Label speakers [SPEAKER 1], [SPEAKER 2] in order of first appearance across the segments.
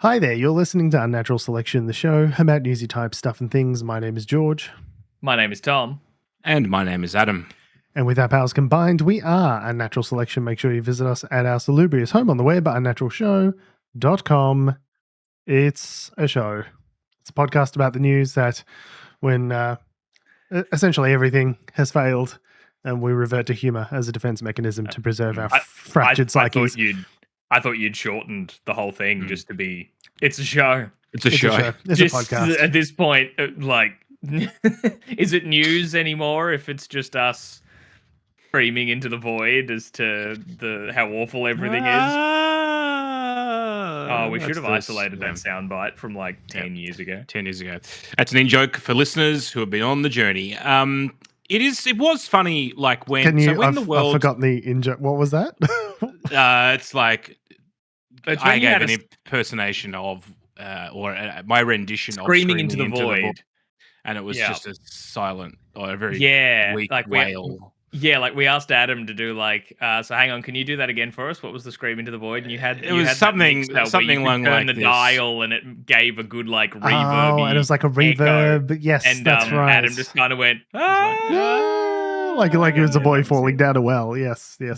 [SPEAKER 1] Hi there, you're listening to Unnatural Selection, the show about newsy type stuff and things. My name is George.
[SPEAKER 2] My name is Tom.
[SPEAKER 3] And my name is Adam.
[SPEAKER 1] And with our powers combined, we are Unnatural Selection. Make sure you visit us at our salubrious home on the web at unnaturalshow.com. It's a show. It's a podcast about the news that when essentially everything has failed, and we revert to humor as a defense mechanism to preserve our fractured psyches.
[SPEAKER 2] I thought you'd shortened the whole thing just to be, it's a show.
[SPEAKER 3] It's a show.
[SPEAKER 1] It's a podcast.
[SPEAKER 2] At this point, is it news anymore if it's just us screaming into the void as to how awful everything is? We should have isolated that soundbite from 10 years ago.
[SPEAKER 3] 10 years ago. That's an in-joke for listeners who have been on the journey. It was funny, when the world...
[SPEAKER 1] I've forgotten the in-joke. What was that?
[SPEAKER 3] It's like I gave an impersonation of, my rendition of
[SPEAKER 2] Screaming into the void.
[SPEAKER 3] And it was just a silent or a very weak wail.
[SPEAKER 2] We asked Adam to do so hang on, can you do that again for us? What was the scream into the void? And you had
[SPEAKER 3] something along
[SPEAKER 2] turn
[SPEAKER 3] like
[SPEAKER 2] the dial and it gave a good reverb.
[SPEAKER 1] Oh, and it was like a reverb. Echo. Yes, and that's right.
[SPEAKER 2] Adam just kind of went
[SPEAKER 1] like it was a boy falling down a well. Yes.
[SPEAKER 2] Yeah,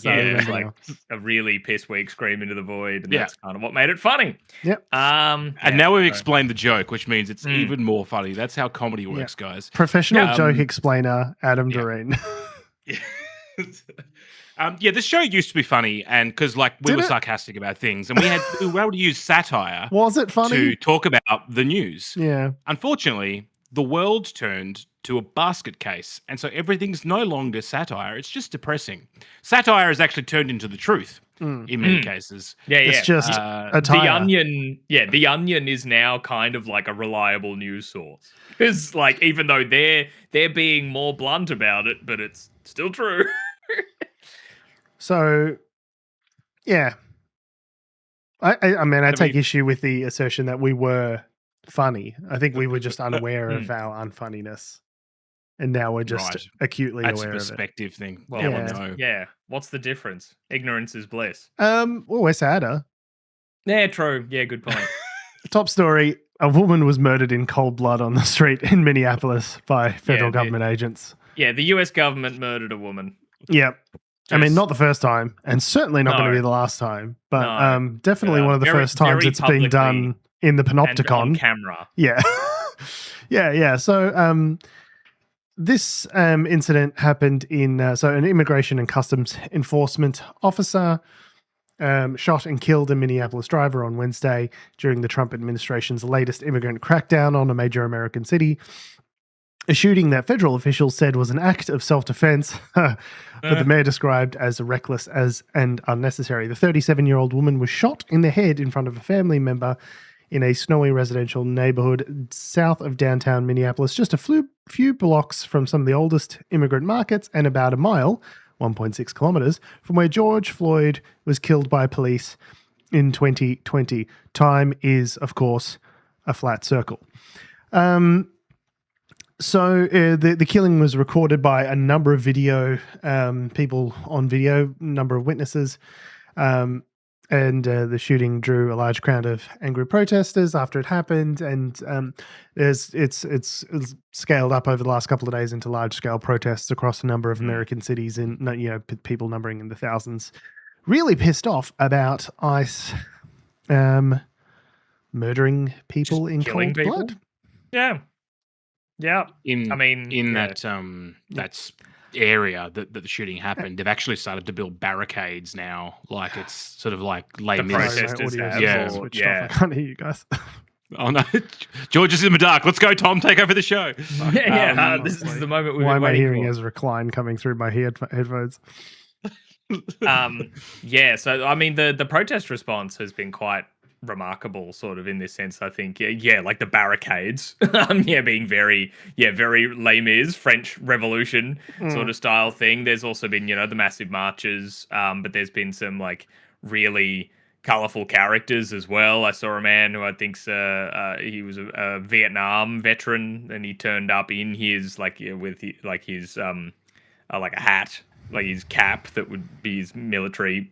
[SPEAKER 2] a really piss weak scream into the void, and that's kind of what made it funny.
[SPEAKER 1] Yep.
[SPEAKER 3] And now we've explained the joke, which means it's even more funny. That's how comedy works, guys.
[SPEAKER 1] Professional joke explainer, Adam Doreen.
[SPEAKER 3] This show used to be funny, and because we were sarcastic about things, and we were able to use satire.
[SPEAKER 1] Was it funny
[SPEAKER 3] to talk about the news?
[SPEAKER 1] Yeah.
[SPEAKER 3] Unfortunately, the world turned to a basket case, and so everything's no longer satire. It's just depressing. Satire has actually turned into the truth in many cases.
[SPEAKER 2] Yeah,
[SPEAKER 1] it's just a tire.
[SPEAKER 2] The Onion. Yeah, the Onion is now kind of like a reliable news source because, even though they're being more blunt about it, but it's still true.
[SPEAKER 1] So, yeah, I take issue with the assertion that we were funny. I think we were just unaware of our unfunniness, and now we're just acutely aware of it.
[SPEAKER 3] That's a perspective thing.
[SPEAKER 2] Well,
[SPEAKER 3] no.
[SPEAKER 2] Yeah. What's the difference? Ignorance is bliss.
[SPEAKER 1] Well, we're sadder.
[SPEAKER 2] Yeah, true. Yeah, good point.
[SPEAKER 1] Top story: a woman was murdered in cold blood on the street in Minneapolis by federal government agents.
[SPEAKER 2] Yeah, the U.S. government murdered a woman.
[SPEAKER 1] Yep. I mean, not the first time, and certainly not going to be the last time, but definitely one of the first times it's been done in the panopticon.
[SPEAKER 2] On camera.
[SPEAKER 1] Yeah. Yeah. So this incident happened in... an immigration and customs enforcement officer shot and killed a Minneapolis driver on Wednesday during the Trump administration's latest immigrant crackdown on a major American city. A shooting that federal officials said was an act of self-defense, but the mayor described as reckless and unnecessary. The 37-year-old woman was shot in the head in front of a family member in a snowy residential neighborhood south of downtown Minneapolis, just a few blocks from some of the oldest immigrant markets and about a mile, 1.6 kilometers, from where George Floyd was killed by police in 2020. Time is, of course, a flat circle. So the killing was recorded by a number of people on video, number of witnesses, and the shooting drew a large crowd of angry protesters after it happened, and it's scaled up over the last couple of days into large-scale protests across a number of American cities, and people numbering in the thousands, really pissed off about ICE murdering people in cold blood.
[SPEAKER 2] Yeah. Yeah,
[SPEAKER 3] that area that the shooting happened, they've actually started to build barricades now. It's sort of like Les Mis.
[SPEAKER 2] Protesters
[SPEAKER 1] I can't hear you guys.
[SPEAKER 3] Oh no, George is in the dark. Let's go, Tom. Take over the show.
[SPEAKER 2] This is the moment we've been waiting for.
[SPEAKER 1] Why am I hearing Ezra Klein coming through my headphones?
[SPEAKER 2] So the protest response has been quite remarkable, sort of in this sense. I think like the barricades being very Les Mis French Revolution sort of style thing. There's also been the massive marches, but there's been some really colorful characters as well. I saw a man who I think's he was a Vietnam veteran, and he turned up in his with his a hat his cap that would be his military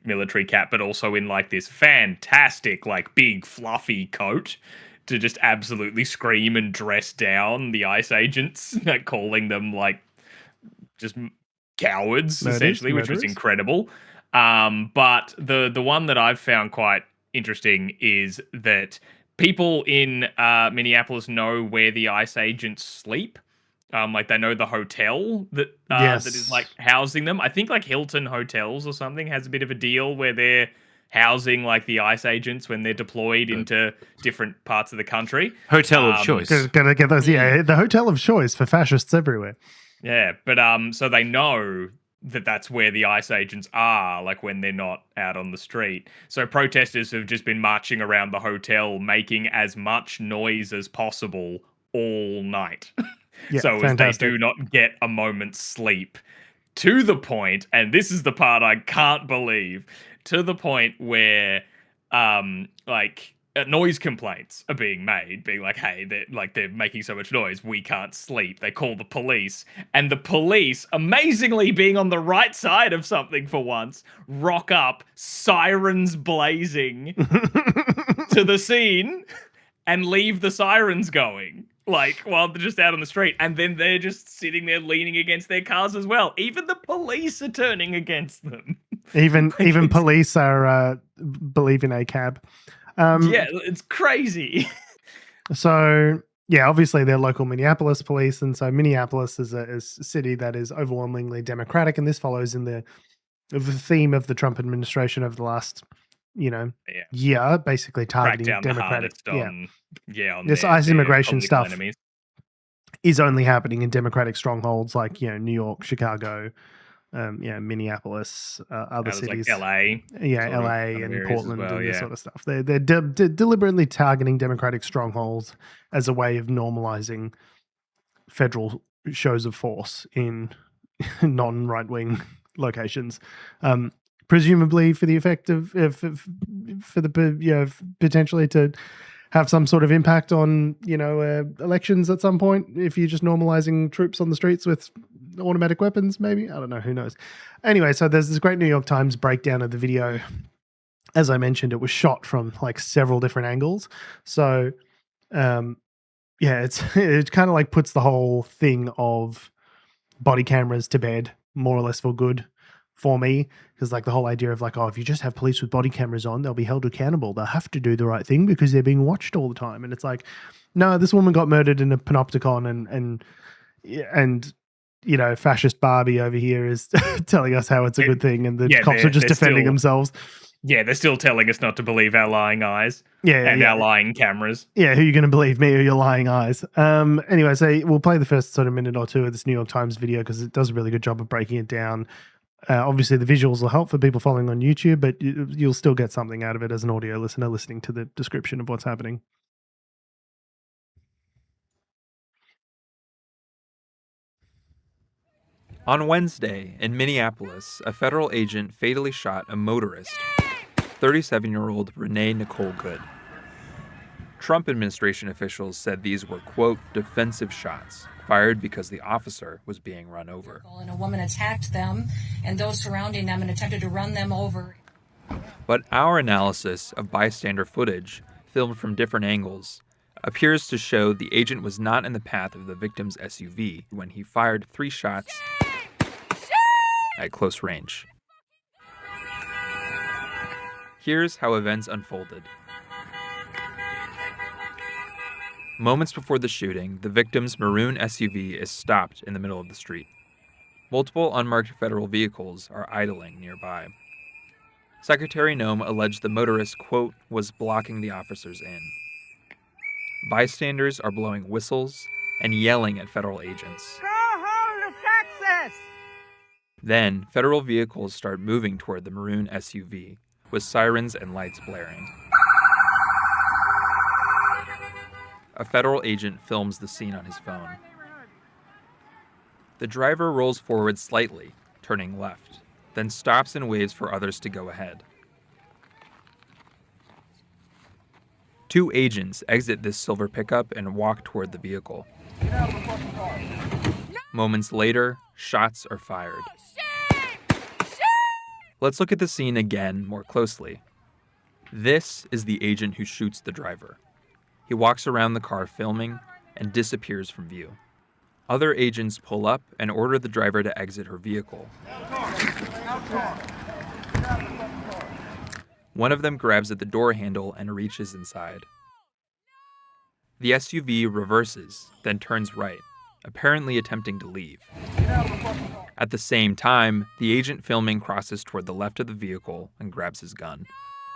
[SPEAKER 2] cap, but also in like this fantastic, like big fluffy coat to just absolutely scream and dress down the ICE agents, like calling them like just cowards, essentially, which was incredible. But the one that I've found quite interesting is that people in Minneapolis know where the ICE agents sleep. Like they know the hotel that that is like housing them. I think like Hilton Hotels or something has a bit of a deal where they're housing like the ICE agents when they're deployed into different parts of the country.
[SPEAKER 3] Hotel of choice.
[SPEAKER 1] Gotta get those. Yeah, the hotel of choice for fascists everywhere.
[SPEAKER 2] Yeah, but so they know that that's where the ICE agents are, like when they're not out on the street. So protesters have just been marching around the hotel, making as much noise as possible all night.
[SPEAKER 1] Yeah,
[SPEAKER 2] so
[SPEAKER 1] fantastic.
[SPEAKER 2] as they do not get a moment's sleep, to the point, and this is the part I can't believe, to the point where noise complaints are being made, being like, hey, they're making so much noise, we can't sleep. They call the police, and the police, amazingly being on the right side of something for once, rock up, sirens blazing to the scene and leave the sirens going. Like, while they're just out on the street. And then they're just sitting there leaning against their cars as well. Even the police are turning against them.
[SPEAKER 1] Even police are believe in a cab.
[SPEAKER 2] Yeah, it's crazy.
[SPEAKER 1] So, yeah, obviously they're local Minneapolis police. And so Minneapolis is a city that is overwhelmingly Democratic. And this follows in the theme of the Trump administration over the last year, basically targeting Democratic.
[SPEAKER 2] On
[SPEAKER 1] this ICE immigration stuff is only happening in Democratic strongholds like New York, Chicago, Minneapolis, other cities,
[SPEAKER 2] like LA,
[SPEAKER 1] LA and Portland and this sort of stuff. They're deliberately targeting Democratic strongholds as a way of normalizing federal shows of force in non-right wing locations. Presumably for the effect of potentially to have some sort of impact on elections at some point. If you're just normalizing troops on the streets with automatic weapons, maybe, I don't know, who knows. Anyway, so there's this great New York Times breakdown of the video. As I mentioned, it was shot from like several different angles. So it kind of like puts the whole thing of body cameras to bed, more or less for good, for me, because like the whole idea of like, oh, if you just have police with body cameras on, they'll be held accountable. They'll have to do the right thing because they're being watched all the time. And it's like, no, this woman got murdered in a panopticon, and fascist Barbie over here is telling us how it's a good thing, and the cops are just defending themselves.
[SPEAKER 2] Yeah, they're still telling us not to believe our lying eyes. Our lying cameras.
[SPEAKER 1] Yeah, who are you going to believe, me or your lying eyes? Anyway, so we'll play the first sort of minute or two of this New York Times video because it does a really good job of breaking it down. Obviously, the visuals will help for people following on YouTube, but you'll still get something out of it as an audio listener listening to the description of what's happening.
[SPEAKER 4] On Wednesday, in Minneapolis, a federal agent fatally shot a motorist, 37-year-old Renee Good. Trump administration officials said these were, quote, defensive shots, fired because the officer was being run over.
[SPEAKER 5] And a woman attacked them and those surrounding them and attempted to run them over.
[SPEAKER 4] But our analysis of bystander footage, filmed from different angles, appears to show the agent was not in the path of the victim's SUV when he fired 3 shots at close range. Here's how events unfolded. Moments before the shooting, the victim's maroon SUV is stopped in the middle of the street. Multiple unmarked federal vehicles are idling nearby. Secretary Noem alleged the motorist, quote, was blocking the officers in. Bystanders are blowing whistles and yelling at federal agents.
[SPEAKER 6] Go home to Texas!
[SPEAKER 4] Then, federal vehicles start moving toward the maroon SUV, with sirens and lights blaring. A federal agent films the scene on his phone. The driver rolls forward slightly, turning left, then stops and waves for others to go ahead. 2 agents exit this silver pickup and walk toward the vehicle. Moments later, shots are fired. Let's look at the scene again more closely. This is the agent who shoots the driver. He walks around the car filming and disappears from view. Other agents pull up and order the driver to exit her vehicle. One of them grabs at the door handle and reaches inside. The SUV reverses, then turns right, apparently attempting to leave. At the same time, the agent filming crosses toward the left of the vehicle and grabs his gun.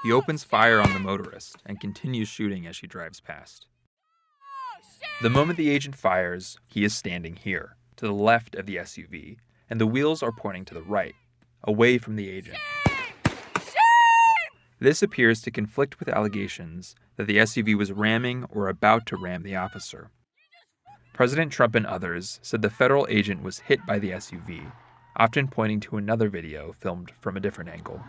[SPEAKER 4] He opens fire on the motorist and continues shooting as she drives past. The moment the agent fires, he is standing here, to the left of the SUV, and the wheels are pointing to the right, away from the agent. This appears to conflict with allegations that the SUV was ramming or about to ram the officer. President Trump and others said the federal agent was hit by the SUV, often pointing to another video filmed from a different angle.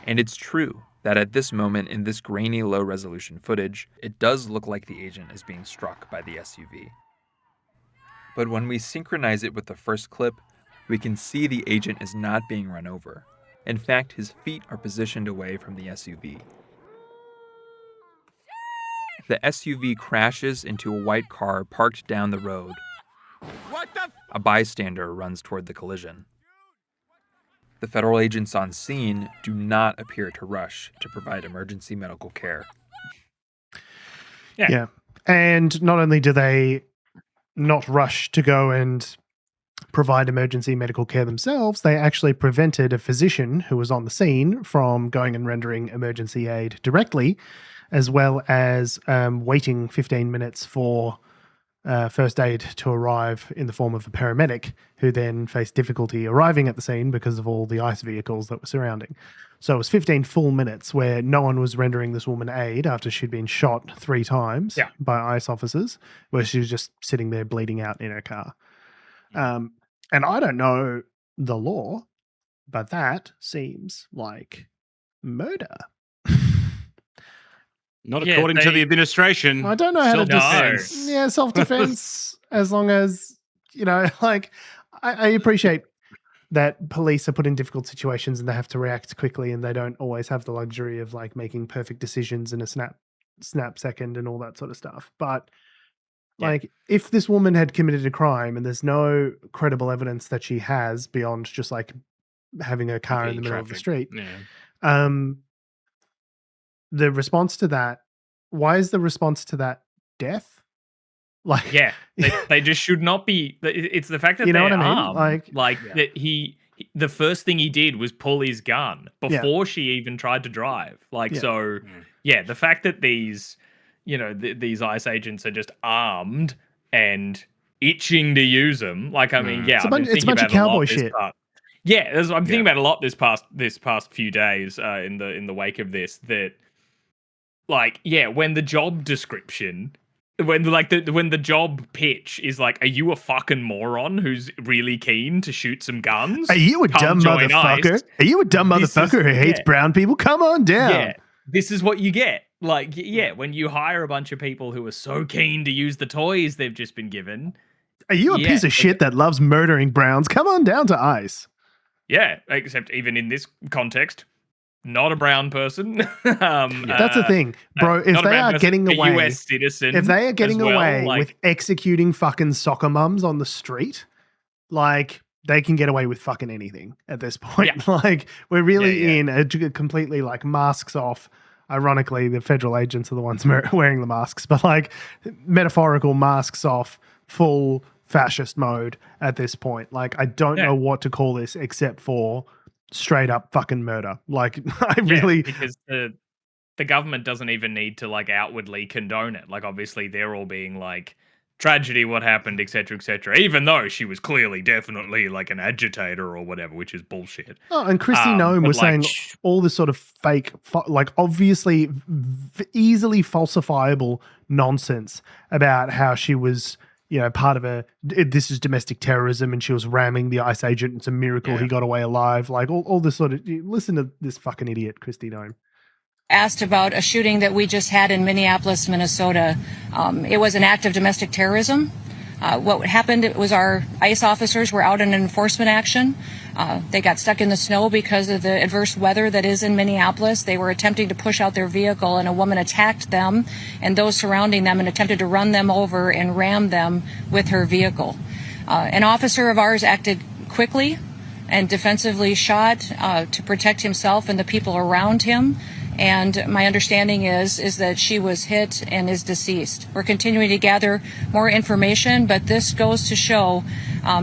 [SPEAKER 4] And it's true that at this moment in this grainy low-resolution footage, it does look like the agent is being struck by the SUV. But when we synchronize it with the first clip, we can see the agent is not being run over. In fact, his feet are positioned away from the SUV. The SUV crashes into a white car parked down the road. A bystander runs toward the collision. The federal agents on scene do not appear to rush to provide emergency medical care.
[SPEAKER 1] Yeah. And not only do they not rush to go and provide emergency medical care themselves, they actually prevented a physician who was on the scene from going and rendering emergency aid directly, as well as waiting 15 minutes for first aid to arrive in the form of a paramedic, who then faced difficulty arriving at the scene because of all the ICE vehicles that were surrounding. So it was 15 full minutes where no one was rendering this woman aid after she'd been shot 3 times by ICE officers, where she was just sitting there bleeding out in her car. And I don't know the law, but that seems like murder.
[SPEAKER 3] Not according to the administration.
[SPEAKER 1] I don't know how to
[SPEAKER 3] Self-defense.
[SPEAKER 1] Yeah, self-defense, as long as, like, I appreciate that police are put in difficult situations and they have to react quickly and they don't always have the luxury of, like, making perfect decisions in a snap second and all that sort of stuff. But like, if this woman had committed a crime and there's no credible evidence that she has beyond just, like, having her car in the middle of the street, the response to that, why is the response to that death? Like,
[SPEAKER 2] they just should not be. It's the fact that
[SPEAKER 1] you know
[SPEAKER 2] they're
[SPEAKER 1] what I mean?
[SPEAKER 2] armed, that the first thing he did was pull his gun before she even tried to drive. The fact that these, these ICE agents are just armed and itching to use them. Like, I mean,
[SPEAKER 1] it's a bunch of cowboy shit.
[SPEAKER 2] I'm thinking about a lot this past few days in the wake of this. That, when the job description, when the job pitch is like, are you a fucking moron who's really keen to shoot some guns?
[SPEAKER 1] Are you a dumb motherfucker?
[SPEAKER 2] ICE?
[SPEAKER 1] Are you a dumb motherfucker who hates brown people? Come on down.
[SPEAKER 2] Yeah, this is what you get. Like, when you hire a bunch of people who are so keen to use the toys they've just been given.
[SPEAKER 1] Are you a piece of shit that loves murdering browns? Come on down to ICE.
[SPEAKER 2] Yeah, except even in this context, not a brown person.
[SPEAKER 1] That's the thing, bro. If they are getting away,
[SPEAKER 2] a US citizen,
[SPEAKER 1] if they are getting away
[SPEAKER 2] like,
[SPEAKER 1] with executing fucking soccer mums on the street, like, they can get away with fucking anything at this point.
[SPEAKER 2] Yeah.
[SPEAKER 1] Like, we're really in a completely, like, masks off. Ironically, the federal agents are the ones wearing the masks, but, like, metaphorical masks off, full fascist mode at this point. Like, I don't know what to call this except for straight up fucking murder. Like,
[SPEAKER 2] because the government doesn't even need to, like, outwardly condone it. Like, obviously they're all being like, tragedy, what happened, etc., even though she was clearly definitely like an agitator or whatever, which is bullshit.
[SPEAKER 1] Oh, and Christy Noem was saying all this sort of fake, like, obviously easily falsifiable nonsense about how she was, part of this is domestic terrorism and she was ramming the ICE agent. It's a miracle he got away alive. Like, all this sort of, listen to this fucking idiot, Christy Noem.
[SPEAKER 5] Asked about a shooting that we just had in Minneapolis, Minnesota. It was an act of domestic terrorism. What happened, it was our ICE officers were out in enforcement action. They got stuck in the snow because of the adverse weather that is in Minneapolis. They were attempting to push out their vehicle, and a woman attacked them and those surrounding them and attempted to run them over and ram them with her vehicle. An officer of ours acted quickly and defensively shot to protect himself and the people around him. And my understanding is that she was hit and is deceased. We're continuing to gather more information, but this goes to show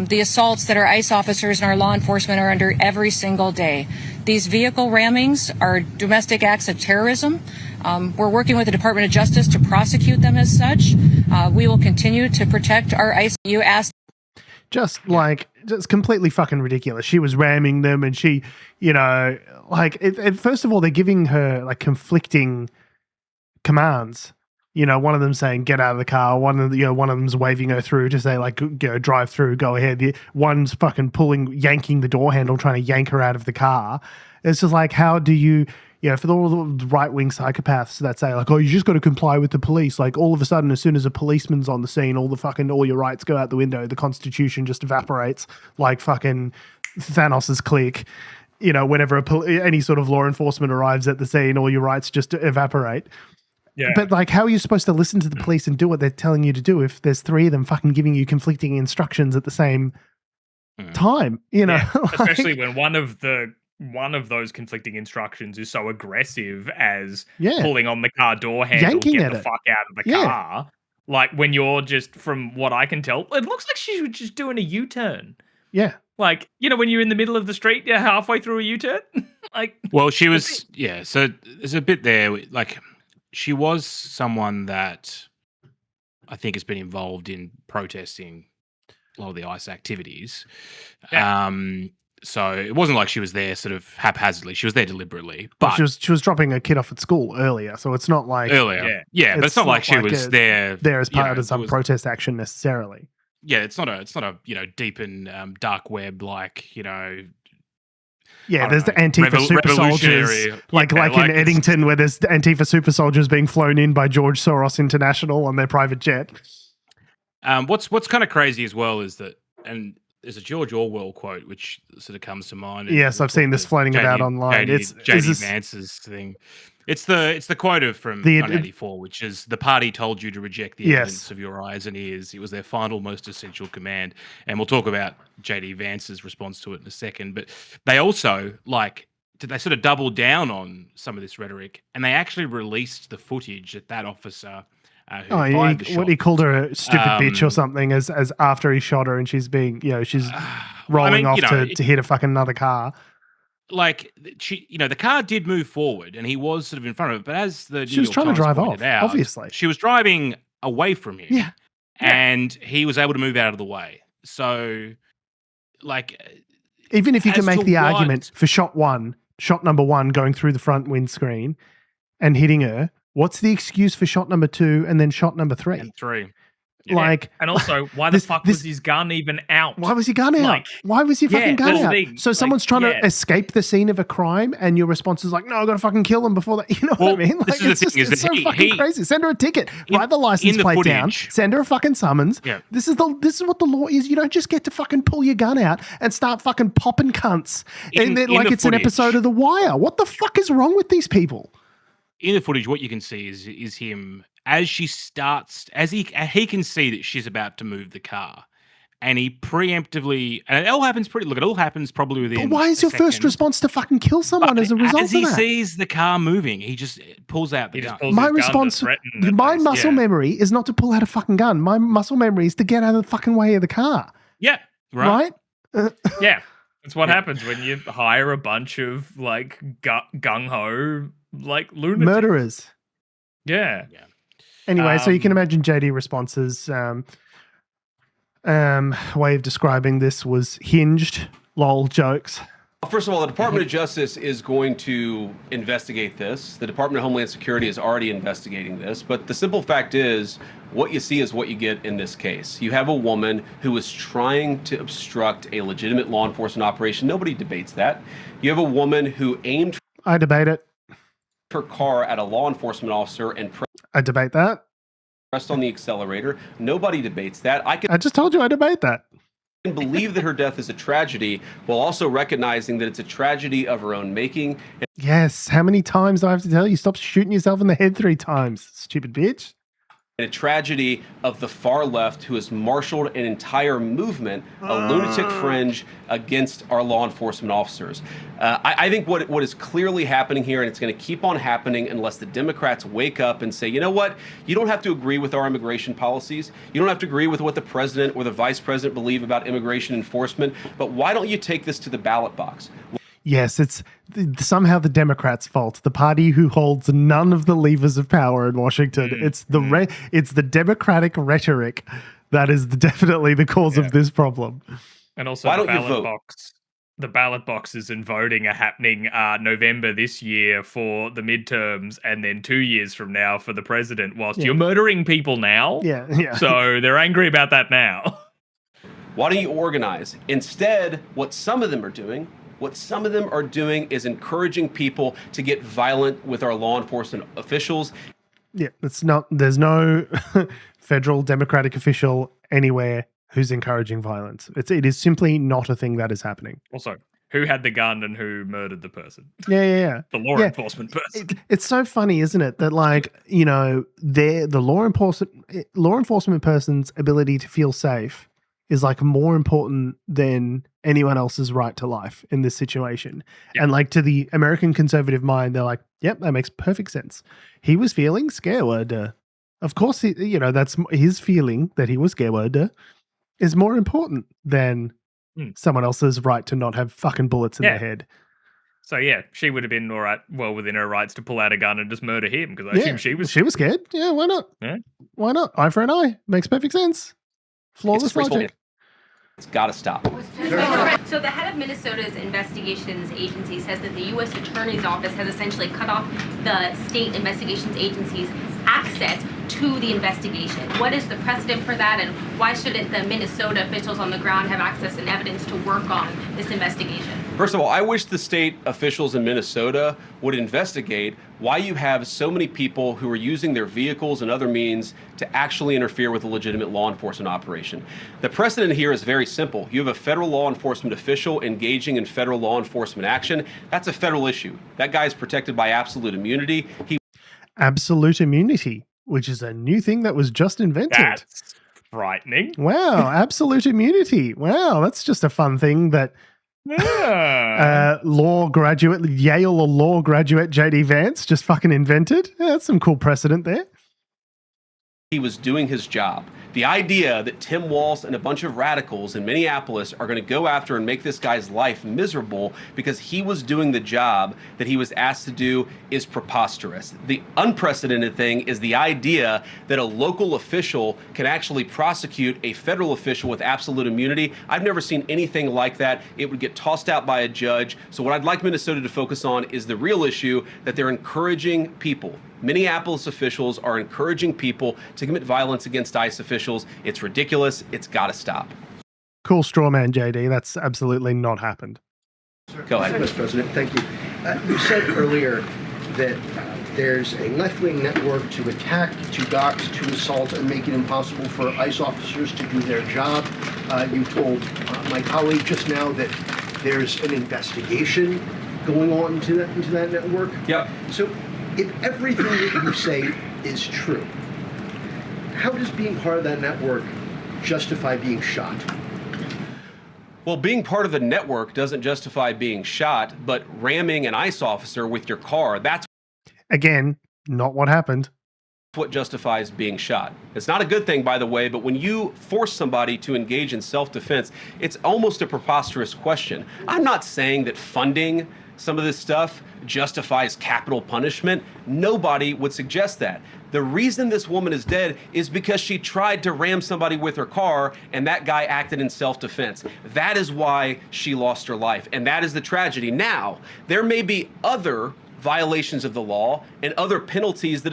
[SPEAKER 5] the assaults that our ICE officers and our law enforcement are under every single day. These vehicle rammings are domestic acts of terrorism. We're working with the Department of Justice to prosecute them as such. We will continue to protect our ICE. You asked.
[SPEAKER 1] Just completely fucking ridiculous. She was ramming them, and she, first of all, they're giving her like conflicting commands. One of them saying get out of the car. One of them's waving her through to say like drive through, go ahead. The one's fucking yanking the door handle, trying to yank her out of the car. It's just like, how do you? For all the right-wing psychopaths that say, like, oh, you just got to comply with the police. Like, all of a sudden, as soon as a policeman's on the scene, all your rights go out the window. The Constitution just evaporates like fucking Thanos' clique. Whenever any sort of law enforcement arrives at the scene, all your rights just evaporate. Yeah. But, like, how are you supposed to listen to the police and do what they're telling you to do if there's three of them fucking giving you conflicting instructions at the same time?
[SPEAKER 2] Especially when one of those conflicting instructions is so aggressive as pulling on the car door handle,
[SPEAKER 1] yanking
[SPEAKER 2] get the fuck out of the car. Like, when you're just, from what I can tell, it looks like she was just doing a U-turn.
[SPEAKER 1] Yeah.
[SPEAKER 2] Like, when you're in the middle of the street, you're halfway through a U-turn.
[SPEAKER 3] Well, she was, so there's a bit there, like, she was someone that I think has been involved in protesting a lot of the ICE activities. Yeah. So it wasn't like she was there sort of haphazardly. She was there deliberately. But
[SPEAKER 1] she was dropping a kid off at school earlier, so it's not like
[SPEAKER 3] yeah, but it's not like she was there
[SPEAKER 1] as part of some protest action necessarily.
[SPEAKER 3] Yeah, it's not a deep and dark web like
[SPEAKER 1] there's the Antifa super soldiers, like in Eddington, where there's Antifa super soldiers being flown in by George Soros International on their private jet.
[SPEAKER 3] What's kind of crazy as well is that, and there's a George Orwell quote which sort of comes to mind.
[SPEAKER 1] Yes, I've seen this floating about online.
[SPEAKER 3] It's JD Vance's thing. It's the quote from 1984, which is, the party told you to reject the evidence of your eyes and ears. It was their final, most essential command. And we'll talk about JD Vance's response to it in a second. But they also, they sort of doubled down on some of this rhetoric, and they actually released the footage that that officer
[SPEAKER 1] he called her a stupid bitch or something as after he shot her, and she's being, she's rolling off to hit a fucking another car.
[SPEAKER 3] Like, she, the car did move forward, and he was sort of in front of it. But as
[SPEAKER 1] she was trying to drive off, obviously,
[SPEAKER 3] she was driving away from him, and he was able to move out of the way. So,
[SPEAKER 1] even if you can make the argument for shot number one going through the front windscreen and hitting her, what's the excuse for shot number 2 and then shot number 3?
[SPEAKER 3] And 3.
[SPEAKER 2] Yeah. And also, why the fuck was his gun even out?
[SPEAKER 1] Why was your gun out? Why was your fucking gun out? So someone's trying to escape the scene of a crime, and your response is like, "No, I got to fucking kill them before that." You know what I mean?
[SPEAKER 3] This is the thing:
[SPEAKER 1] it's so fucking crazy. Send her a ticket, write the license plate down, send her a fucking summons.
[SPEAKER 3] Yeah.
[SPEAKER 1] This is what the law is. You don't just get to fucking pull your gun out and start fucking popping cunts, and then it's an episode of The Wire. What the fuck is wrong with these people?
[SPEAKER 3] In the footage, what you can see is him as she starts, as he can see that she's about to move the car, and he preemptively, and it all happens probably within.
[SPEAKER 1] But why is your first response to fucking kill someone as a result of that?
[SPEAKER 3] As he sees the car moving, he just pulls out the gun.
[SPEAKER 1] My response, my muscle memory is not to pull out a fucking gun. My muscle memory is to get out of the fucking way of the car.
[SPEAKER 3] Yeah, right.
[SPEAKER 2] Yeah, that's what happens when you hire a bunch of gung ho lunatics.
[SPEAKER 1] Murderers.
[SPEAKER 2] Yeah.
[SPEAKER 1] Anyway, so you can imagine JD responses. Way of describing this was hinged, lol, jokes.
[SPEAKER 7] First of all, the Department of Justice is going to investigate this. The Department of Homeland Security is already investigating this. But the simple fact is, what you see is what you get in this case. You have a woman who is trying to obstruct a legitimate law enforcement operation. Nobody debates that. You have a woman who aimed
[SPEAKER 1] I debate it.
[SPEAKER 7] her car at a law enforcement officer and
[SPEAKER 1] I debate that.
[SPEAKER 7] pressed on the accelerator. Nobody debates that.
[SPEAKER 1] I just told you I debate that.
[SPEAKER 7] believe that her death is a tragedy while also recognizing that it's a tragedy of her own making.
[SPEAKER 1] Yes. How many times do I have to tell you? Stop shooting yourself in the head 3 times, stupid bitch.
[SPEAKER 7] And a tragedy of the far left who has marshaled an entire movement, a lunatic fringe against our law enforcement officers. I think what is clearly happening here, and it's going to keep on happening unless the Democrats wake up and say, you know what, you don't have to agree with our immigration policies. You don't have to agree with what the president or the vice president believe about immigration enforcement, but why don't you take this to the ballot box?
[SPEAKER 1] Yes, it's somehow the Democrats' fault. The party who holds none of the levers of power in Washington. It's the Democratic rhetoric that is definitely the cause of this problem.
[SPEAKER 2] And also,
[SPEAKER 7] why don't you vote?
[SPEAKER 2] The ballot boxes and voting are happening November this year for the midterms, and then 2 years from now for the president. Whilst you're murdering people now, so they're angry about that now.
[SPEAKER 7] Why don't you organize? Instead, what some of them are doing is encouraging people to get violent with our law enforcement officials.
[SPEAKER 1] Yeah, there's no federal Democratic official anywhere who's encouraging violence. It is simply not a thing that is happening.
[SPEAKER 2] Also, who had the gun and who murdered the person?
[SPEAKER 1] Yeah.
[SPEAKER 2] The law enforcement person.
[SPEAKER 1] It's so funny, isn't it? That the law enforcement person's ability to feel safe is more important than anyone else's right to life in this situation. Yeah. And to the American conservative mind, they're like, yep, that makes perfect sense. He was feeling scared. Of course, that's his feeling that he was scared is more important than someone else's right to not have fucking bullets in their head.
[SPEAKER 2] So she would have been all right, well within her rights to pull out a gun and just murder him, because I assume she was
[SPEAKER 1] scared. Yeah, why not? Yeah. Why not? Eye for an eye. Makes perfect sense. Flawless logic.
[SPEAKER 7] It's got to stop.
[SPEAKER 8] So the head of Minnesota's investigations agency says that the U.S. Attorney's Office has essentially cut off the state investigations agency's access to the investigation. What is the precedent for that, and why shouldn't the Minnesota officials on the ground have access and evidence to work on this investigation?
[SPEAKER 7] First of all, I wish the state officials in Minnesota would investigate why you have so many people who are using their vehicles and other means to actually interfere with a legitimate law enforcement operation. The precedent here is very simple. You have a federal law enforcement official engaging in federal law enforcement action. That's a federal issue. That guy is protected by absolute immunity.
[SPEAKER 1] Absolute immunity, which is a new thing that was just invented.
[SPEAKER 2] That's frightening.
[SPEAKER 1] Wow, absolute immunity. Wow, that's just a fun thing that Yale law graduate JD Vance just fucking invented. Yeah, that's some cool precedent there.
[SPEAKER 7] He was doing his job. The idea that Tim Walz and a bunch of radicals in Minneapolis are going to go after and make this guy's life miserable because he was doing the job that he was asked to do is preposterous. The unprecedented thing is the idea that a local official can actually prosecute a federal official with absolute immunity. I've never seen anything like that. It would get tossed out by a judge. So what I'd like Minnesota to focus on is the real issue, that they're encouraging people. Minneapolis officials are encouraging people to commit violence against ICE officials. It's ridiculous. It's got to stop.
[SPEAKER 1] Cool straw man, JD. That's absolutely not happened.
[SPEAKER 7] Go ahead.
[SPEAKER 9] Mr. President, thank you. You said earlier that there's a left-wing network to attack, to dox, to assault, and make it impossible for ICE officers to do their job. You told my colleague just now that there's an investigation going on into that network.
[SPEAKER 7] Yep.
[SPEAKER 9] So if everything that you say is true, how does being part of that network justify being shot?
[SPEAKER 7] Well, being part of the network doesn't justify being shot, but ramming an ICE officer with your car, that's
[SPEAKER 1] again not what happened.
[SPEAKER 7] What justifies being shot. It's not a good thing, by the way, but when you force somebody to engage in self-defense, it's almost a preposterous question. I'm not saying that funding some of this stuff justifies capital punishment. Nobody would suggest that. The reason this woman is dead is because she tried to ram somebody with her car and that guy acted in self-defense. That is why she lost her life, and that is the tragedy. Now, there may be other violations of the law and other penalties that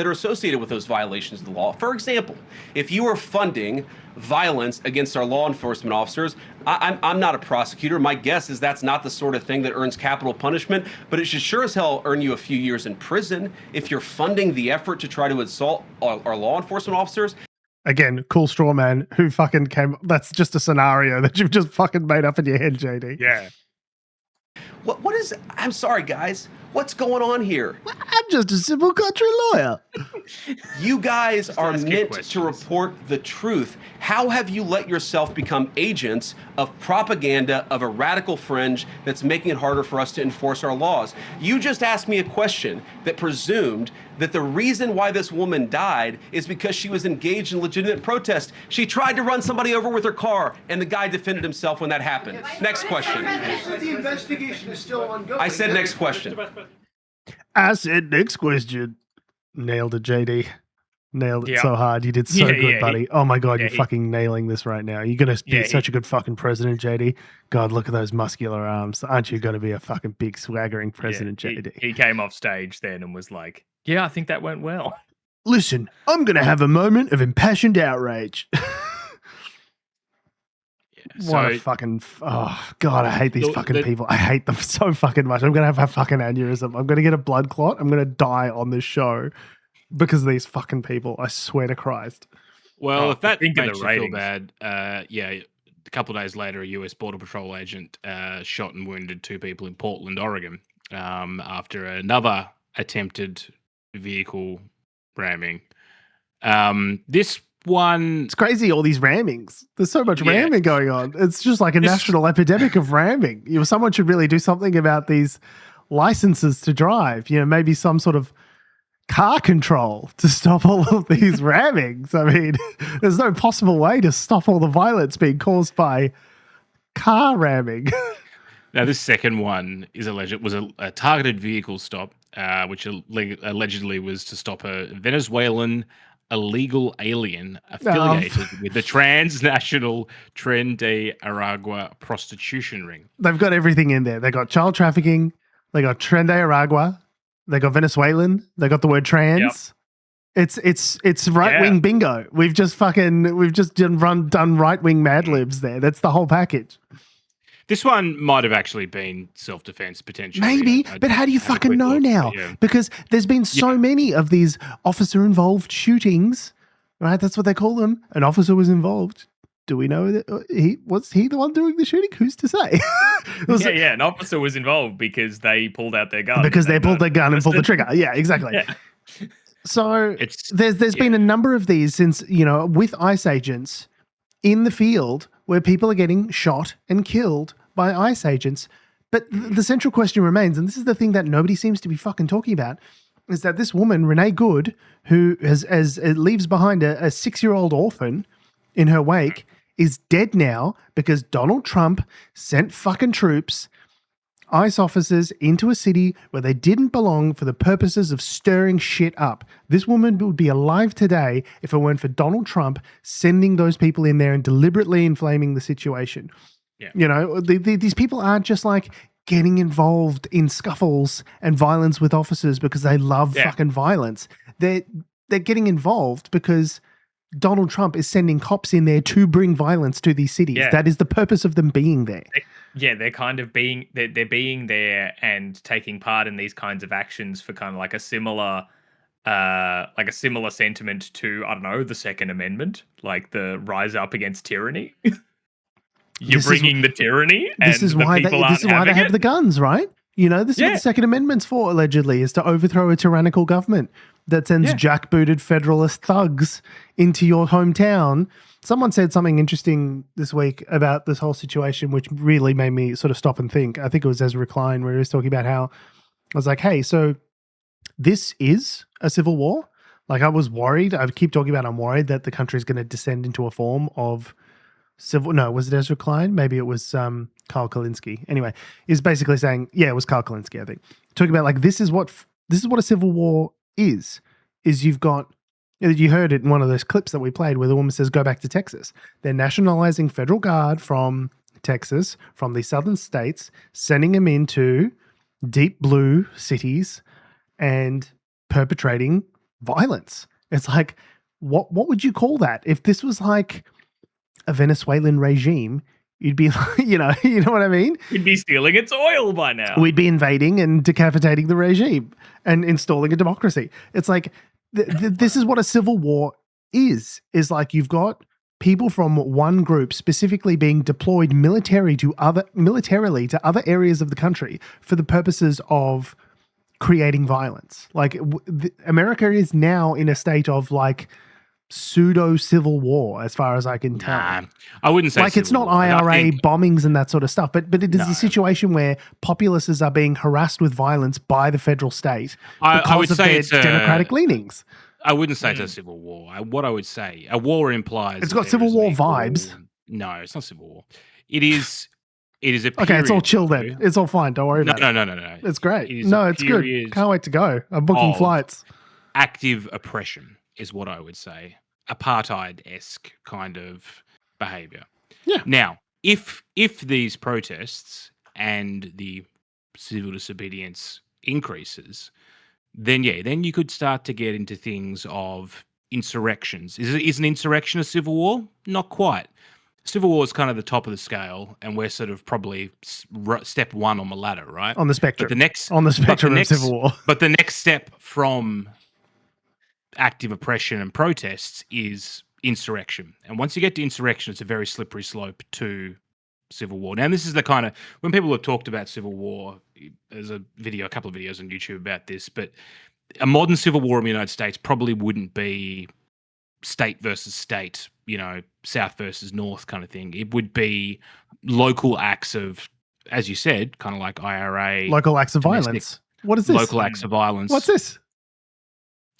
[SPEAKER 7] are associated with those violations of the law. For example, if you are funding violence against our law enforcement officers, I'm not a prosecutor. My guess is that's not the sort of thing that earns capital punishment, but it should sure as hell earn you a few years in prison if you're funding the effort to try to assault our law enforcement officers.
[SPEAKER 1] Again, cool straw man who fucking came. That's just a scenario that you've just fucking made up in your head, JD.
[SPEAKER 2] Yeah.
[SPEAKER 7] What is? I'm sorry, guys. What's going on here?
[SPEAKER 1] I'm just a civil country lawyer.
[SPEAKER 7] You guys are meant
[SPEAKER 3] questions.
[SPEAKER 7] to report the truth. How have you let yourself become agents of propaganda of a radical fringe that's making it harder for us to enforce our laws? You just asked me a question that presumed that the reason why this woman died is because she was engaged in legitimate protest. She tried to run somebody over with her car, and the guy defended himself when that happened. Next question.
[SPEAKER 9] The investigation is still ongoing.
[SPEAKER 7] I said next question.
[SPEAKER 1] I said next question. Nailed it, JD. Nailed it
[SPEAKER 2] Yeah.
[SPEAKER 1] so hard. You did so
[SPEAKER 2] Yeah,
[SPEAKER 1] good,
[SPEAKER 2] yeah,
[SPEAKER 1] buddy. Oh my God,
[SPEAKER 2] yeah,
[SPEAKER 1] you're fucking nailing this right now. You're going to be
[SPEAKER 2] Yeah,
[SPEAKER 1] such a good fucking president, JD. God, look at those muscular arms. Aren't you going to be a fucking big swaggering president,
[SPEAKER 2] Yeah,
[SPEAKER 1] JD?
[SPEAKER 2] he came off stage then and was like, yeah, I think that went well.
[SPEAKER 1] Listen, I'm going to have a moment of impassioned outrage. What a
[SPEAKER 3] So-
[SPEAKER 1] fucking... Oh, God, I hate these
[SPEAKER 3] The-
[SPEAKER 1] fucking
[SPEAKER 3] the-
[SPEAKER 1] people. I hate them so fucking much. I'm going to have a fucking aneurysm. I'm going to get a blood clot. I'm going to die on this show because of these fucking people. I swear to Christ.
[SPEAKER 3] Well,
[SPEAKER 2] Oh,
[SPEAKER 3] if that
[SPEAKER 2] think of
[SPEAKER 3] makes
[SPEAKER 2] the
[SPEAKER 3] you feel
[SPEAKER 2] ratings.
[SPEAKER 3] bad, a couple of days later, a US Border Patrol agent shot and wounded 2 people in Portland, Oregon, after another attempted vehicle ramming. This one,
[SPEAKER 1] It's crazy, all these rammings. There's so much
[SPEAKER 3] Yeah.
[SPEAKER 1] ramming going on. It's just like a
[SPEAKER 3] This-
[SPEAKER 1] national epidemic of ramming. Someone should really do something about these licenses to drive. Maybe some sort of car control to stop all of these rammings. I mean, there's no possible way to stop all the violence being caused by car ramming.
[SPEAKER 3] now this second one is was a targeted vehicle stop, which allegedly was to stop a Venezuelan illegal alien affiliated with the transnational Tren de Aragua prostitution ring.
[SPEAKER 1] They've got everything in there. They got child trafficking. They got Tren de Aragua. They got Venezuelan. They got the word trans. It's right wing bingo. We've just done right wing Mad Libs there. That's the whole package.
[SPEAKER 3] This one might have actually been self-defense potentially.
[SPEAKER 1] Maybe,
[SPEAKER 3] I
[SPEAKER 1] but how do you
[SPEAKER 3] had a
[SPEAKER 1] fucking
[SPEAKER 3] quick
[SPEAKER 1] know
[SPEAKER 3] look,
[SPEAKER 1] now?
[SPEAKER 3] but yeah.
[SPEAKER 1] Because there's been so many of these officer-involved shootings, right? That's what they call them. An officer was involved. Do we know that was he the one doing the shooting? Who's to say?
[SPEAKER 2] An officer was involved because they pulled out their gun.
[SPEAKER 1] Because they pulled their gun and pulled the trigger. Yeah, exactly.
[SPEAKER 2] Yeah.
[SPEAKER 1] So
[SPEAKER 3] It's
[SPEAKER 1] there's been a number of these since, with ICE agents in the field where people are getting shot and killed by ICE agents. But the central question remains, and this is the thing that nobody seems to be fucking talking about, is that this woman, Renee Good, who leaves behind a 6-year-old orphan in her wake, is dead now because Donald Trump sent fucking troops, ICE officers, into a city where they didn't belong for the purposes of stirring shit up. This woman would be alive today if it weren't for Donald Trump sending those people in there and deliberately inflaming the situation.
[SPEAKER 3] Yeah.
[SPEAKER 1] These people aren't just like getting involved in scuffles and violence with officers because they love fucking violence. They're getting involved because Donald Trump is sending cops in there to bring violence to these cities.
[SPEAKER 2] Yeah.
[SPEAKER 1] That is the purpose of them being there.
[SPEAKER 2] They're kind of they're being there and taking part in these kinds of actions for kind of like a similar sentiment to, I don't know, the Second Amendment, like the rise up against tyranny. You're bringing the tyranny, and
[SPEAKER 1] This is
[SPEAKER 2] the
[SPEAKER 1] why
[SPEAKER 2] people
[SPEAKER 1] they
[SPEAKER 2] aren't having
[SPEAKER 1] have
[SPEAKER 2] it.
[SPEAKER 1] the guns, right? This is what the Second Amendment's for, allegedly, is to overthrow a tyrannical government that sends jackbooted federalist thugs into your hometown. Someone said something interesting this week about this whole situation, which really made me sort of stop and think. I think it was Ezra Klein, where he was talking about how I was like, hey, so this is a civil war. Like, I was worried. I keep talking about I'm worried that the country is going to descend into a form of civil. No, was it Ezra Klein? Maybe it was Kyle Kalinske. Anyway, he's basically saying, yeah, it was Kyle Kalinske, I think. Talking about like this is what a civil war is you've got. You heard it in one of those clips that we played where the woman says, go back to Texas. They're nationalizing federal guard from Texas, from the southern states, sending them into deep blue cities and perpetrating violence. It's like, what would you call that? If this was like a Venezuelan regime, you'd be like, you know what I mean?
[SPEAKER 2] You'd be stealing its oil by now.
[SPEAKER 1] We'd be invading and decapitating the regime and installing a democracy. It's like, this is what a civil war is like you've got people from one group specifically being deployed militarily to other areas of the country for the purposes of creating violence. Like America is now in a state of like pseudo civil war, as far as I can tell.
[SPEAKER 3] I wouldn't say
[SPEAKER 1] like it's not IRA bombings and that sort of stuff, but it is a situation where populaces are being harassed with violence by the federal state
[SPEAKER 3] I would
[SPEAKER 1] of
[SPEAKER 3] say
[SPEAKER 1] their
[SPEAKER 3] it's
[SPEAKER 1] democratic leanings.
[SPEAKER 3] I wouldn't say it's a civil war. What I would say, a war implies
[SPEAKER 1] it's got civil war vibes.
[SPEAKER 3] No, it's not civil war. It is a period.
[SPEAKER 1] Okay, it's all chill then. It's all fine. Don't worry about it.
[SPEAKER 3] No.
[SPEAKER 1] It's great. It's good. Can't wait to go. I'm booking flights.
[SPEAKER 3] Active oppression is what I would say. Apartheid-esque kind of behavior.
[SPEAKER 1] Yeah.
[SPEAKER 3] Now, if these protests and the civil disobedience increases, then you could start to get into things of insurrections. Is an insurrection a civil war? Not quite. Civil war is kind of the top of the scale, and we're sort of probably step one on the ladder, right?
[SPEAKER 1] On the spectrum.
[SPEAKER 3] But
[SPEAKER 1] on the spectrum of civil war.
[SPEAKER 3] But the next step from active oppression and protests is insurrection. And once you get to insurrection, it's a very slippery slope to civil war. Now, this is the kind of, when people have talked about civil war, there's a couple of videos on YouTube about this, but a modern civil war in the United States probably wouldn't be state versus state, South versus North kind of thing. It would be local acts of, as you said, kind of like IRA.
[SPEAKER 1] Local acts of violence. What is this?
[SPEAKER 3] Local acts of violence.
[SPEAKER 1] What's this?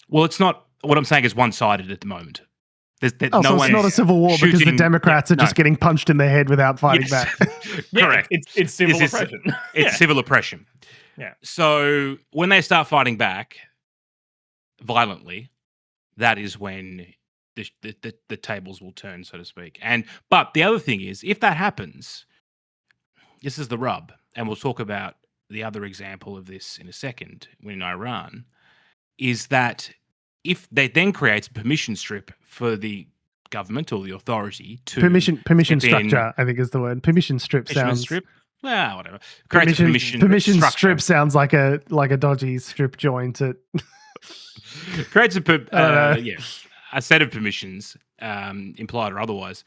[SPEAKER 3] Well, it's not, what I'm saying is one-sided at the moment.
[SPEAKER 1] So it's not a civil war because the Democrats are just getting punched in the head without fighting back.
[SPEAKER 2] Correct. It's civil oppression.
[SPEAKER 3] It's civil oppression.
[SPEAKER 2] Yeah.
[SPEAKER 3] So when they start fighting back violently, that is when the tables will turn, so to speak. But the other thing is, if that happens, this is the rub, and we'll talk about the other example of this in a second, when in Iran, is that if they then creates a permission strip for the government or the authority to
[SPEAKER 1] permission structure, I think is the word. Permission strip sounds.
[SPEAKER 3] Strip? Well, whatever.
[SPEAKER 1] Permission strip sounds like a dodgy strip joint.
[SPEAKER 3] Creates a set of permissions, implied or otherwise,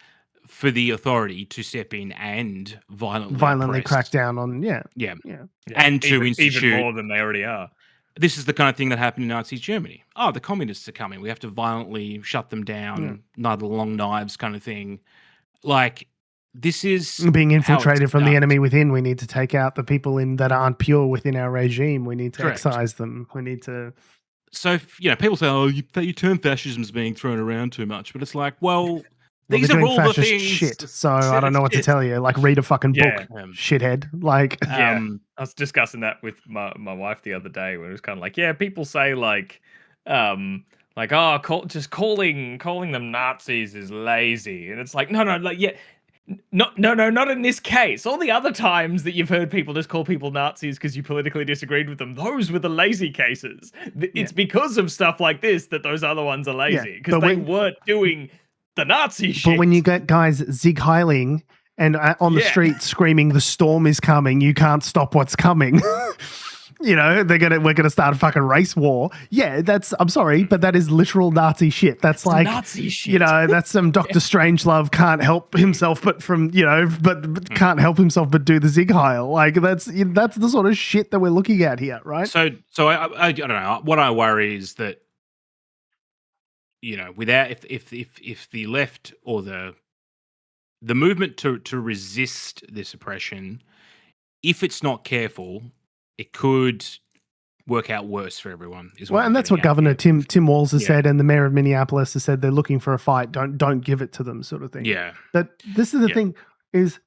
[SPEAKER 3] for the authority to step in and violently
[SPEAKER 1] crack down on
[SPEAKER 3] and to institute
[SPEAKER 2] even more than they already are.
[SPEAKER 3] This is the kind of thing that happened in Nazi Germany. Oh, the communists are coming. We have to violently shut them down. Neither long knives kind of thing. Like, this is
[SPEAKER 1] being infiltrated from the enemy within. We need to take out the people that aren't pure within our regime. We need to excise them. We need to.
[SPEAKER 3] So, people say, "Oh, you term fascism is being thrown around too much," but it's like, well, these are all the things.
[SPEAKER 1] Shit. So I don't know what to tell you. Like, read a fucking book, shithead. Like,
[SPEAKER 2] I was discussing that with my wife the other day, where it was kind of like, people say calling them Nazis is lazy, and it's like, no, not in this case. All the other times that you've heard people just call people Nazis because you politically disagreed with them, those were the lazy cases. It's because of stuff like this that those other ones are lazy, because they weren't doing the Nazi shit.
[SPEAKER 1] But when you get guys Zig Heiling and on the street screaming, "The storm is coming! You can't stop what's coming." We're gonna start a fucking race war. Yeah, I'm sorry, but that is literal Nazi shit. That's like
[SPEAKER 2] Nazi shit.
[SPEAKER 1] That's some Dr. Strangelove can't help himself but can't help himself but do the Zig Heil. Like that's the sort of shit that we're looking at here, right?
[SPEAKER 3] So I don't know. What I worry is that without if the left or the movement to resist this oppression, if it's not careful, it could work out worse for everyone.
[SPEAKER 1] And that's what Governor Tim Walz has said, and the mayor of Minneapolis has said they're looking for a fight. Don't give it to them, sort of thing.
[SPEAKER 3] Yeah.
[SPEAKER 1] But this is the thing: is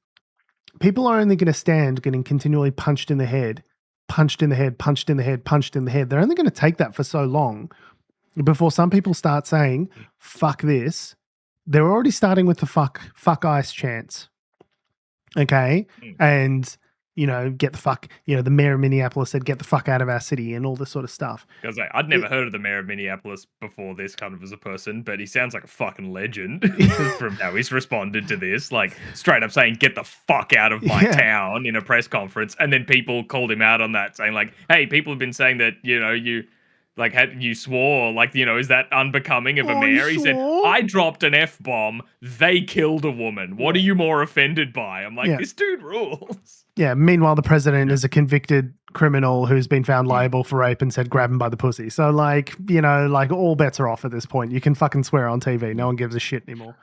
[SPEAKER 1] people are only going to stand getting continually punched in the head, punched in the head, punched in the head, punched in the head. They're only going to take that for so long before some people start saying, "Fuck this." They're already starting with the fuck ice chants. Okay, and. Get the fuck, the mayor of Minneapolis said, "Get the fuck out of our city," and all this sort of stuff.
[SPEAKER 2] Because I'd never heard of the mayor of Minneapolis before this kind of as a person, but he sounds like a fucking legend from how he's responded to this. Like, straight up saying, "Get the fuck out of my town" in a press conference. And then people called him out on that, saying like, "Hey, people have been saying that, Like, you swore, like, is that unbecoming of a
[SPEAKER 1] Oh,
[SPEAKER 2] mayor?
[SPEAKER 1] you
[SPEAKER 2] He said,
[SPEAKER 1] swore?
[SPEAKER 2] I dropped an F-bomb. They killed a woman. What are you more offended by? I'm like, this dude rules.
[SPEAKER 1] Yeah. Meanwhile, the president is a convicted criminal who's been found liable for rape and said, grab him by the pussy. So, like, all bets are off at this point. You can fucking swear on TV. No one gives a shit anymore.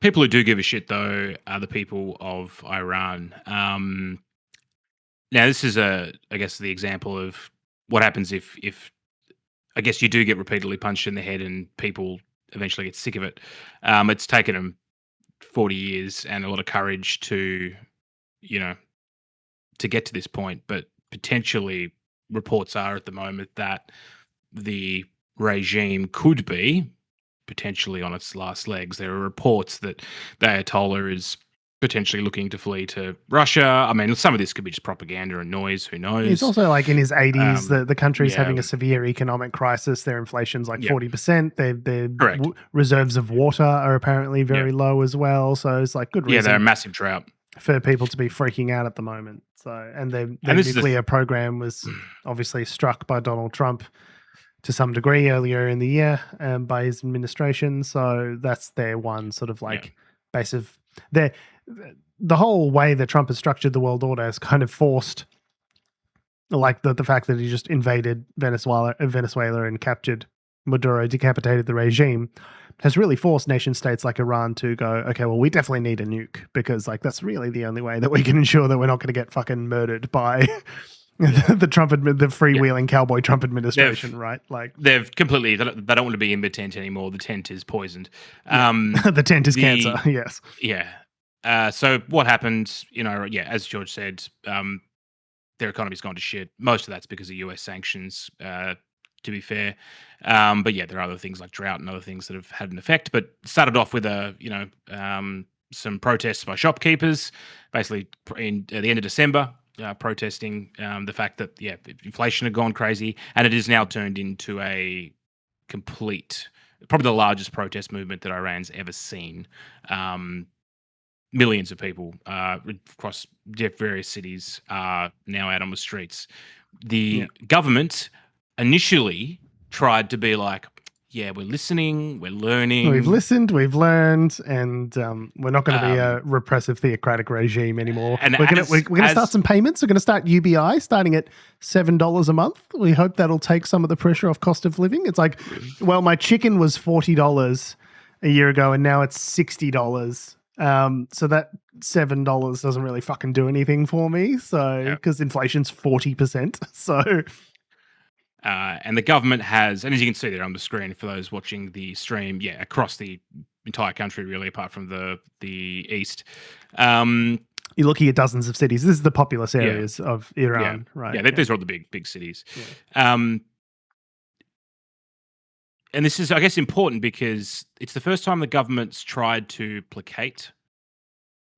[SPEAKER 3] People who do give a shit, though, are the people of Iran. Now, this is, I guess, the example of what happens if I guess you do get repeatedly punched in the head and people eventually get sick of it. It's taken them 40 years and a lot of courage to get to this point, but potentially reports are at the moment that the regime could be potentially on its last legs. There are reports that the Ayatollah is potentially looking to flee to Russia. I mean, some of this could be just propaganda and noise. Who knows?
[SPEAKER 1] He's also like in his 80s. The country's having a severe economic crisis. Their inflation's like 40%. Their reserves of water are apparently very low as well. So it's like good reason.
[SPEAKER 3] Yeah, they're a massive drought
[SPEAKER 1] for people to be freaking out at the moment. So, and their nuclear program was obviously struck by Donald Trump to some degree earlier in the year by his administration. So that's their one sort of like base of the whole way that Trump has structured the world order has kind of forced, like the fact that he just invaded Venezuela and captured Maduro, decapitated the regime, has really forced nation states like Iran to go, okay, well, we definitely need a nuke because like that's really the only way that we can ensure that we're not going to get fucking murdered by the freewheeling cowboy Trump administration, right? Like
[SPEAKER 3] they've completely, they don't want to be in the tent anymore. The tent is poisoned.
[SPEAKER 1] The tent is cancer. Yes.
[SPEAKER 3] Yeah. So what happened, as George said, their economy's gone to shit. Most of that's because of US sanctions, to be fair. But yeah, there are other things like drought and other things that have had an effect. But it started off with some protests by shopkeepers, basically at the end of December, protesting the fact that inflation had gone crazy, and it is now turned into a complete, probably the largest protest movement that Iran's ever seen. Millions of people across various cities are now out on the streets. The government initially tried to be like, we're listening, we're learning.
[SPEAKER 1] We've listened, we've learned, and we're not going to be a repressive theocratic regime anymore. And we're going to start some payments. We're going to start UBI starting at $7 a month. We hope that'll take some of the pressure off cost of living. It's like, well, my chicken was $40 a year ago, and now it's $60. So that $7 doesn't really fucking do anything for me. So because inflation's 40%. So.
[SPEAKER 3] And the government has, and as you can see there on the screen for those watching the stream, across the entire country, really, apart from the east. You're
[SPEAKER 1] looking at dozens of cities. This is the populous areas of Iran, right?
[SPEAKER 3] Yeah, these are all the big cities. Yeah. And this is, I guess, important because it's the first time the government's tried to placate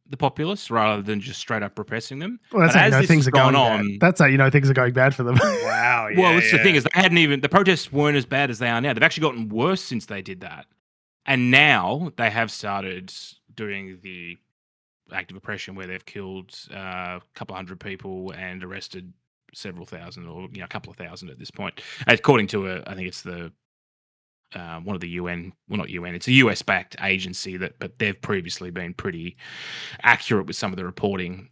[SPEAKER 3] the populace rather than just straight up repressing them.
[SPEAKER 1] Well, that's how you know things are going on. That's how you know things are going bad for them.
[SPEAKER 2] Wow. Yeah,
[SPEAKER 3] well, that's the thing is the protests weren't as bad as they are now. They've actually gotten worse since they did that. And now they have started doing the act of oppression where they've killed a couple hundred people and arrested several thousand, or a couple of thousand at this point. According to I think it's the one of the UN, well, not UN, it's a US-backed agency but they've previously been pretty accurate with some of the reporting.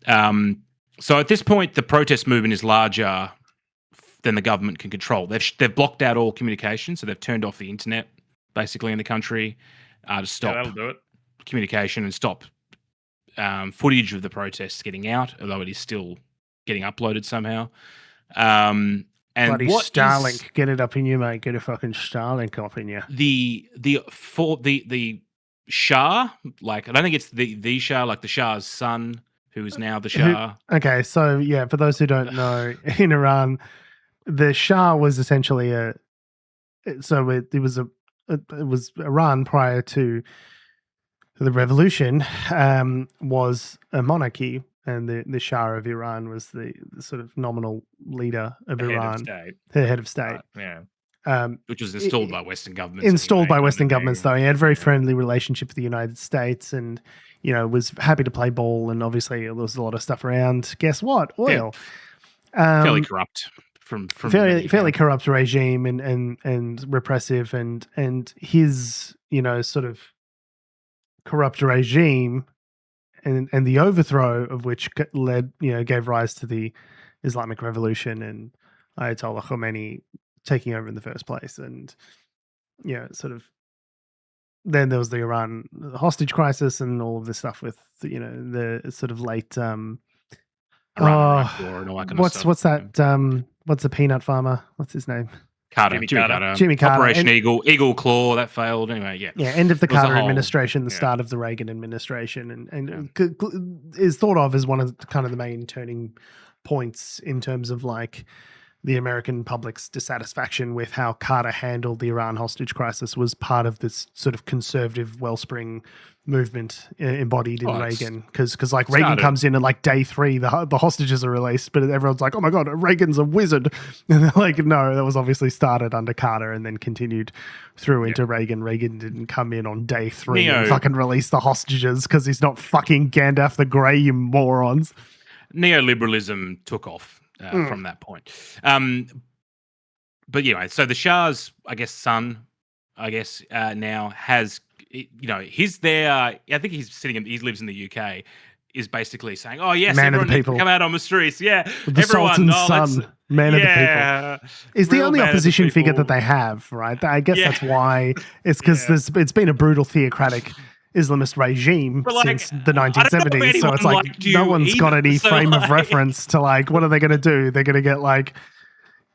[SPEAKER 3] So at this point, the protest movement is larger than the government can control. They've blocked out all communication, so they've turned off the internet basically in the country to stop
[SPEAKER 2] that'll do it.
[SPEAKER 3] Communication and stop footage of the protests getting out, although it is still getting uploaded somehow. And
[SPEAKER 1] bloody Starlink, get it up in you, mate. Get a fucking Starlink up in you.
[SPEAKER 3] The Shah, like I don't think it's the Shah, like the Shah's son, who is now the Shah.
[SPEAKER 1] Okay, so for those who don't know, in Iran, the Shah was essentially it was Iran prior to the revolution was a monarchy. And the Shah of Iran was the sort of nominal leader of Iran, the head of state.
[SPEAKER 3] Which was installed by Western governments.
[SPEAKER 1] Installed by Western governments, though. He had a very friendly relationship with the United States and, was happy to play ball. And obviously there was a lot of stuff around. Guess what? Oil.
[SPEAKER 3] Fairly corrupt from
[SPEAKER 1] fairly corrupt regime and repressive and his sort of corrupt regime and the overthrow of which gave rise to the Islamic Revolution and Ayatollah Khomeini taking over in the first place, and sort of then there was the Iran hostage crisis and all of this stuff with the sort of late
[SPEAKER 3] Iran and Iraq War and all that kind of stuff.
[SPEAKER 1] What's that what's the peanut farmer, what's his name?
[SPEAKER 3] Jimmy Carter. Operation Eagle Claw, that failed. Anyway, yeah.
[SPEAKER 1] End of the Carter administration, the start of the Reagan administration, and is thought of as one of kind of the main turning points in terms of like the American public's dissatisfaction with how Carter handled the Iran hostage crisis was part of this sort of conservative wellspring movement embodied in Reagan. Because like Reagan comes in and like day 3, the hostages are released, but everyone's like, oh my God, Reagan's a wizard. And they're like, no, that was obviously started under Carter and then continued through into Reagan. Reagan didn't come in on day 3 and fucking release the hostages because he's not fucking Gandalf the Grey, you morons.
[SPEAKER 3] Neoliberalism took off. From that point. But anyway, so the Shah's, I guess, son, now has, he's there. I think he lives in the UK, is basically saying, oh, yes,
[SPEAKER 1] man
[SPEAKER 3] everyone
[SPEAKER 1] of the people.
[SPEAKER 3] Come out on the streets. Yeah.
[SPEAKER 1] The Sultan's son, man of the people. Is the only opposition figure that they have, right? I guess that's why. It's because it's been a brutal theocratic Islamist regime since the 1970s, so it's like no one's got any frame of reference to like what are they going to do? They're going to get like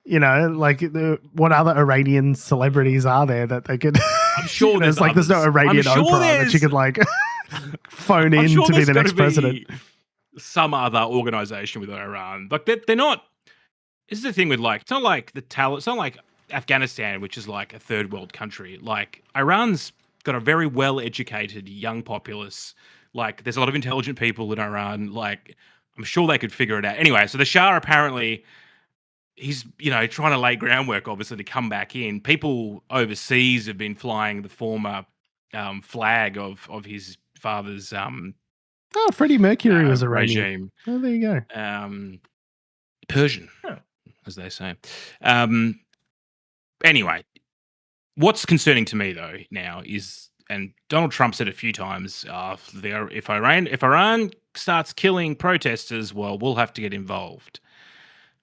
[SPEAKER 1] what other Iranian celebrities are there that they could?
[SPEAKER 3] I'm sure
[SPEAKER 1] there's no Iranian Oprah that you could like phone in to be the next president.
[SPEAKER 3] Some other organization with Iran, like they're not. This is the thing with it's not like the Taliban. It's not like Afghanistan, which is like a third world country. Like Iran's got a very well-educated young populace. Like, there's a lot of intelligent people in Iran. Like, I'm sure they could figure it out. Anyway, so the Shah apparently, he's, trying to lay groundwork, obviously, to come back in. People overseas have been flying the former flag of his father's
[SPEAKER 1] Freddie Mercury was Iranian.
[SPEAKER 3] Regime.
[SPEAKER 1] Oh, there you go.
[SPEAKER 3] Persian, as they say. Anyway, what's concerning to me, though, now is, and Donald Trump said a few times, if Iran starts killing protesters, well, we'll have to get involved.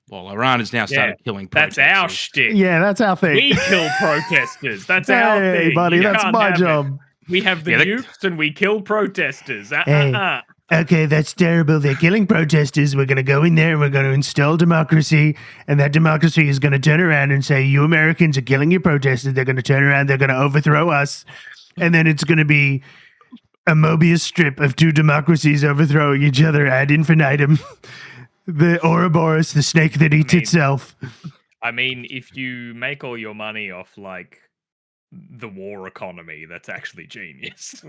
[SPEAKER 3] Well, Iran has now started killing protesters.
[SPEAKER 2] That's our shtick.
[SPEAKER 1] Yeah, that's our thing.
[SPEAKER 2] We kill protesters. That's our thing.
[SPEAKER 1] Hey, buddy, that's my job.
[SPEAKER 2] We have the nukes and we kill protesters.
[SPEAKER 1] Hey. Okay, that's terrible. They're killing protesters. We're going to go in there and we're going to install democracy. And that democracy is going to turn around and say, you Americans are killing your protesters. They're going to turn around. They're going to overthrow us. And then it's going to be a Mobius strip of two democracies overthrowing each other ad infinitum. The Ouroboros, the snake that eats itself.
[SPEAKER 2] I mean, if you make all your money off, the war economy, that's actually genius.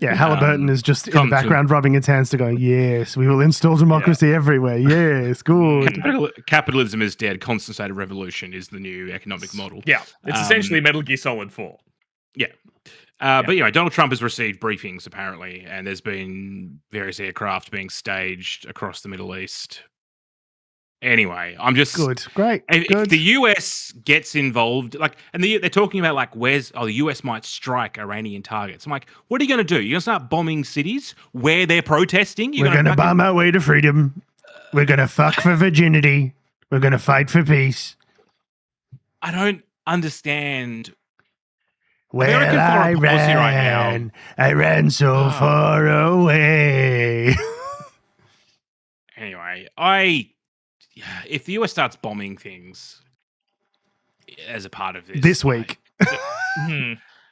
[SPEAKER 1] Yeah, Halliburton is just in the background rubbing its hands to go, yes, we will install democracy everywhere. Yes, good.
[SPEAKER 3] Capitalism is dead. Constant state of revolution is the new economic model.
[SPEAKER 2] Yeah, it's essentially Metal Gear Solid 4.
[SPEAKER 3] Yeah. But Donald Trump has received briefings, apparently, and there's been various aircraft being staged across the Middle East. Anyway, I'm just
[SPEAKER 1] good, great.
[SPEAKER 3] If the US gets involved, they're talking about the US might strike Iranian targets. I'm like, what are you going to do? You're going to start bombing cities where they're protesting?
[SPEAKER 1] We're going to bomb our way to freedom. We're going to fuck for virginity. We're going to fight for peace.
[SPEAKER 3] I don't understand.
[SPEAKER 1] Well, I ran so far away.
[SPEAKER 3] Anyway, if the US starts bombing things as a part of this
[SPEAKER 1] week,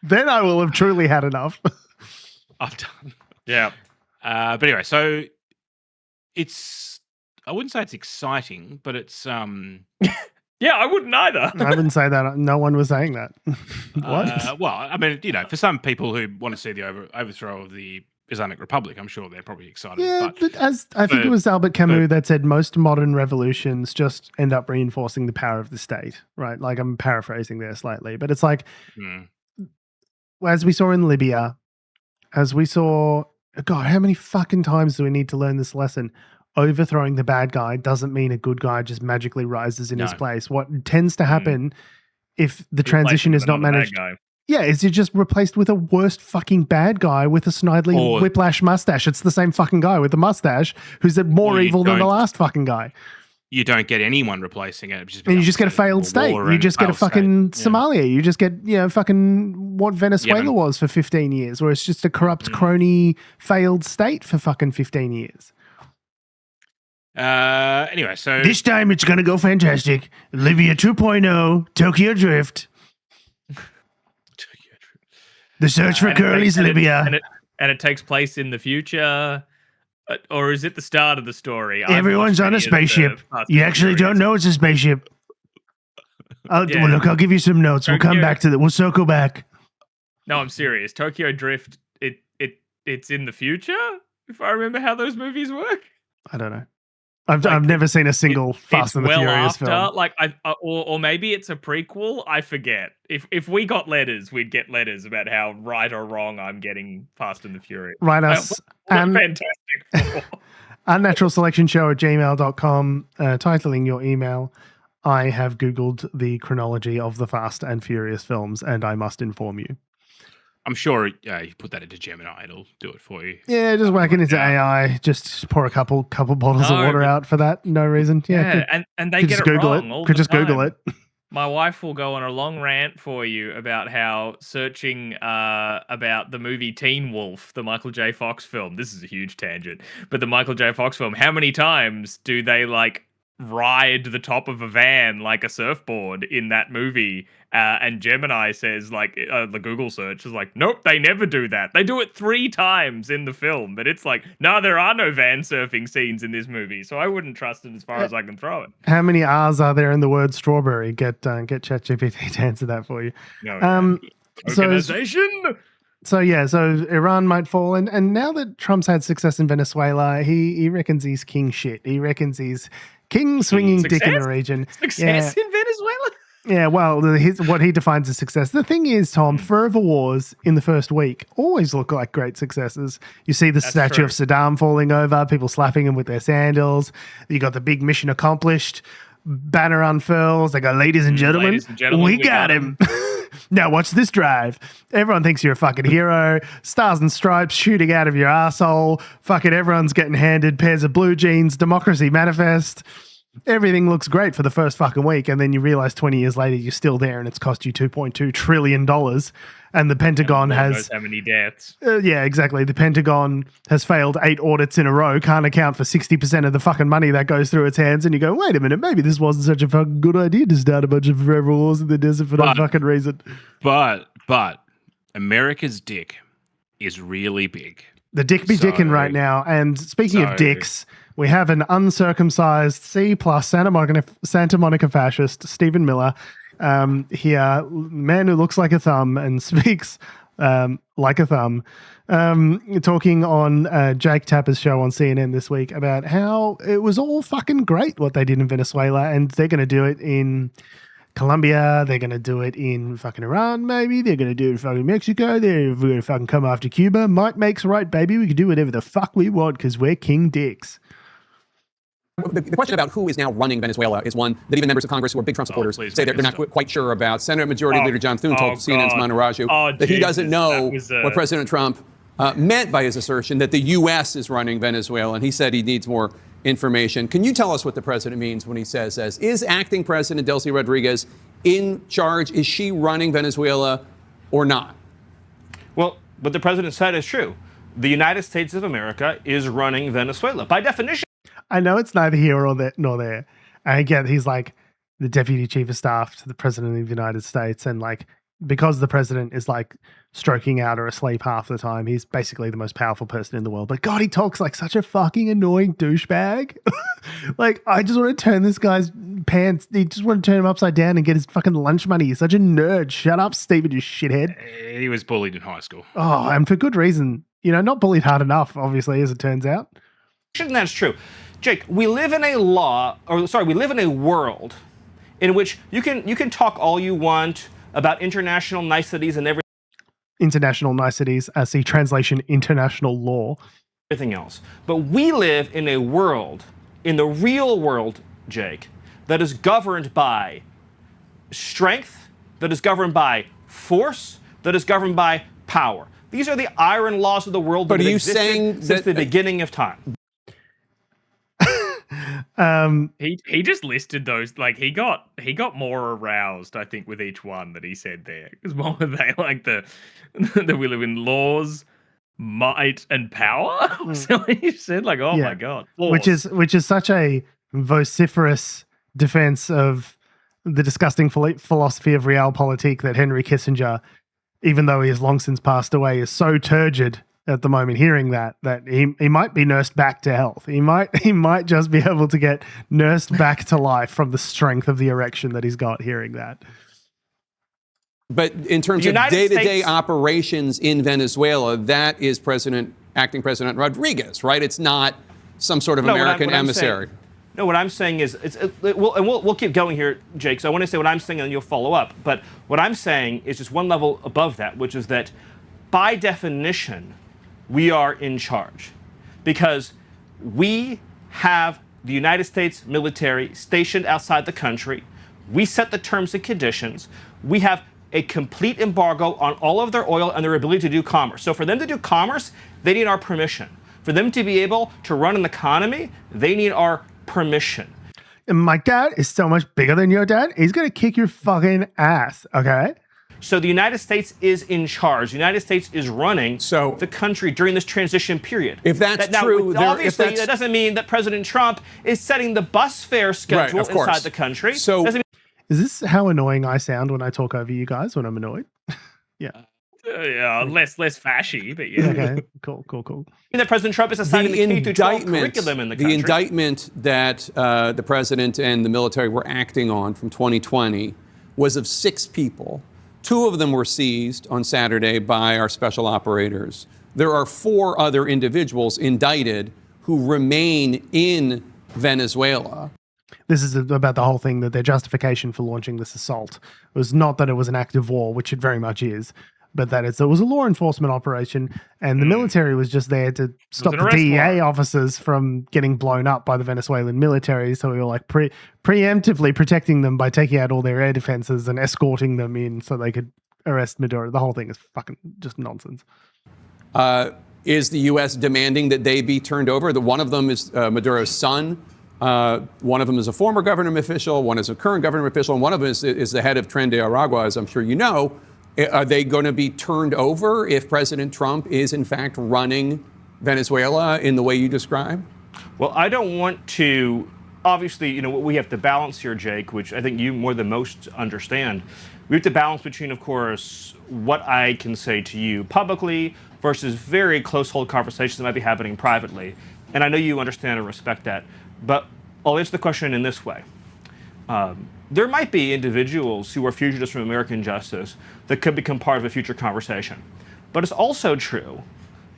[SPEAKER 1] then I will have truly had enough.
[SPEAKER 3] I'm done.
[SPEAKER 2] Yeah.
[SPEAKER 3] But anyway, so I wouldn't say it's exciting, but it's
[SPEAKER 2] yeah, I wouldn't either.
[SPEAKER 1] I wouldn't say that. No one was saying that. What?
[SPEAKER 3] Well, I mean, for some people who want to see the overthrow of the Islamic Republic, I'm sure they're probably excited.
[SPEAKER 1] Yeah, but as I think it was Albert Camus that said, most modern revolutions just end up reinforcing the power of the state, right? Like, I'm paraphrasing there slightly, but it's like, as we saw in Libya, as we saw, God, how many fucking times do we need to learn this lesson? overthrowing the bad guy doesn't mean a good guy just magically rises in his place. What tends to happen if the transition is not managed, is it just replaced with a worst fucking bad guy with a snidely whiplash mustache. It's the same fucking guy with the mustache who's more evil than the last fucking guy.
[SPEAKER 3] You don't get anyone replacing it.
[SPEAKER 1] And you just get a failed state. You just get a fucking Somalia. You just get, fucking what Venezuela was for 15 years, where it's just a corrupt, crony, failed state for fucking 15 years.
[SPEAKER 3] Anyway, so...
[SPEAKER 1] This time it's going to go fantastic. Libya 2.0, Tokyo Drift. The search for Curly's Libya.
[SPEAKER 2] And it takes place in the future... Or is it the start of the story?
[SPEAKER 1] Everyone's on a spaceship. You actually don't know it's a spaceship. Well, look, I'll give you some notes. We'll come back to that. We'll circle back.
[SPEAKER 2] No, I'm serious. Tokyo Drift, it's in the future? If I remember how those movies work?
[SPEAKER 1] I don't know. I've never seen a single Fast and the Furious film.
[SPEAKER 2] Like, or maybe it's a prequel. I forget. If we got letters, we'd get letters about how right or wrong I'm getting Fast and the Furious.
[SPEAKER 1] Write us.
[SPEAKER 2] Fantastic.
[SPEAKER 1] Unnatural Selection Show at gmail.com. Titling your email. I have Googled the chronology of the Fast and Furious films, and I must inform you.
[SPEAKER 3] I'm sure you put that into Gemini, it'll do it for you.
[SPEAKER 1] Yeah, just whack it into AI. Just pour a couple bottles of water out for that. No reason.
[SPEAKER 2] Yeah, and they get it wrong all the time.
[SPEAKER 1] Could just Google it.
[SPEAKER 2] My wife will go on a long rant for you about how searching about the movie Teen Wolf, the Michael J. Fox film. This is a huge tangent, but the Michael J. Fox film. How many times do they ride the top of a van like a surfboard in that movie? And Gemini says, the Google search is nope, they never do that. They do it 3 times in the film, but it's no, there are no van surfing scenes in this movie, so I wouldn't trust it as far as I can throw it.
[SPEAKER 1] How many R's are there in the word strawberry? Get ChatGPT to answer that for you.
[SPEAKER 2] No, organization.
[SPEAKER 1] So Iran might fall, and now that Trump's had success in Venezuela, he reckons he's king shit. He reckons he's king swinging dick in the region.
[SPEAKER 2] Success in Venezuela?
[SPEAKER 1] Yeah, well, what he defines as success. The thing is, Tom, forever wars in the first week always look like great successes. You see the statue of Saddam falling over, people slapping him with their sandals. You got the big mission accomplished, banner unfurls. They go, ladies and gentlemen, we got him. Now watch this drive. Everyone thinks you're a fucking hero. Stars and stripes shooting out of your asshole. Fucking everyone's getting handed pairs of blue jeans. Democracy manifest. Everything looks great for the first fucking week, and then you realize 20 years later you're still there, and it's cost you $2.2 trillion. And the Pentagon has
[SPEAKER 2] how many deaths?
[SPEAKER 1] Yeah, exactly. The Pentagon has failed 8 audits in a row. Can't account for 60% of the fucking money that goes through its hands. And you go, wait a minute, maybe this wasn't such a fucking good idea to start a bunch of forever wars in the desert for no fucking reason.
[SPEAKER 3] But America's dick is really big.
[SPEAKER 1] The dick be dicking right now. And speaking of dicks, we have an uncircumcised C+ Santa Monica fascist, Stephen Miller, here, man who looks like a thumb and speaks like a thumb, talking on Jake Tapper's show on CNN this week about how it was all fucking great what they did in Venezuela, and they're going to do it in Colombia, they're going to do it in fucking Iran, maybe. They're going to do it in fucking Mexico. They're going to fucking come after Cuba. Might makes right, baby. We can do whatever the fuck we want because we're king dicks.
[SPEAKER 10] The question about who is now running Venezuela is one that even members of Congress who are big Trump supporters say they're not quite sure about. Senator Majority Leader John Thune told CNN's Manu Raju that he doesn't know what President Trump meant by his assertion that the U.S. is running Venezuela, and he said he needs more information. Can you tell us what the president means when he says, is acting President Delcy Rodriguez in charge? Is she running Venezuela or not?
[SPEAKER 11] Well, what the president said is true. The United States of America is running Venezuela. By definition.
[SPEAKER 1] I know it's neither here nor there. And again, he's like the deputy chief of staff to the president of the United States. And because the president is stroking out or asleep half the time, he's basically the most powerful person in the world. But God, he talks like such a fucking annoying douchebag. I just want to turn this guy's pants. You just want to turn him upside down and get his fucking lunch money. He's such a nerd. Shut up, Stephen, you shithead.
[SPEAKER 3] He was bullied in high school.
[SPEAKER 1] Oh, and for good reason. Not bullied hard enough, obviously, as it turns out.
[SPEAKER 11] That's true. Jake, we live in a world in which you can talk all you want about international niceties and everything.
[SPEAKER 1] International niceties, see translation, international law.
[SPEAKER 11] everything else. But we live in a world, in the real world, Jake, that is governed by strength, that is governed by force, that is governed by power. These are the iron laws of the world that have existed since the beginning of time.
[SPEAKER 2] He just listed those, like he got more aroused, I think, with each one that he said there. Because what were they, like that we live in laws, might, and power? So he said, like, oh my god, force.
[SPEAKER 1] which is such a vociferous defense of the disgusting philosophy of realpolitik that Henry Kissinger, even though he has long since passed away, is so turgid at the moment hearing that he might be nursed back to health. He might just be able to get nursed back to life from the strength of the erection that he's got hearing that.
[SPEAKER 10] But in terms of day-to-day operations in Venezuela, that is acting President Rodriguez, right? It's not some sort of American emissary.
[SPEAKER 11] What I'm saying is, we'll keep going here, Jake. So I want to say what I'm saying, and then you'll follow up. But what I'm saying is just one level above that, which is that, by definition, we are in charge, because we have the United States military stationed outside the country. We set the terms and conditions. We have a complete embargo on all of their oil and their ability to do commerce. So for them to do commerce, they need our permission. For them to be able to run an economy, they need our permission.
[SPEAKER 1] And my dad is so much bigger than your dad. He's going to kick your fucking ass, okay?
[SPEAKER 11] So the United States is in charge. The United States is running the country during this transition period.
[SPEAKER 10] If that's true,
[SPEAKER 11] obviously that doesn't mean that President Trump is setting the bus fare schedule inside the country.
[SPEAKER 10] So
[SPEAKER 1] is this how annoying I sound when I talk over you guys when I'm annoyed? Yeah.
[SPEAKER 2] Less fashy, but yeah.
[SPEAKER 1] Okay, cool.
[SPEAKER 11] And that President Trump is assigning the K-12 curriculum in the country.
[SPEAKER 10] The indictment that the president and the military were acting on from 2020 was of 6 people. 2 of them were seized on Saturday by our special operators. There are 4 other individuals indicted who remain in Venezuela.
[SPEAKER 1] This is about the whole thing, that their justification for launching this assault was not that it was an act of war, which it very much is, but that it was a law enforcement operation, and the military was just there to stop the DEA officers from getting blown up by the Venezuelan military. So we were like preemptively protecting them by taking out all their air defenses and escorting them in so they could arrest Maduro. The whole thing is fucking just nonsense.
[SPEAKER 10] Is the U.S. demanding that they be turned over? One of them is Maduro's son. One of them is a former government official. One is a current government official. And one of them is the head of Tren de Aragua, as I'm sure you know. Are they going to be turned over if President Trump is, in fact, running Venezuela in the way you describe?
[SPEAKER 11] Well, I don't want to. Obviously, we have to balance here, Jake, which I think you more than most understand. We have to balance between, of course, what I can say to you publicly versus very close-hold conversations that might be happening privately. And I know you understand and respect that. But I'll answer the question in this way. There might be individuals who are fugitives from American justice that could become part of a future conversation. But it's also true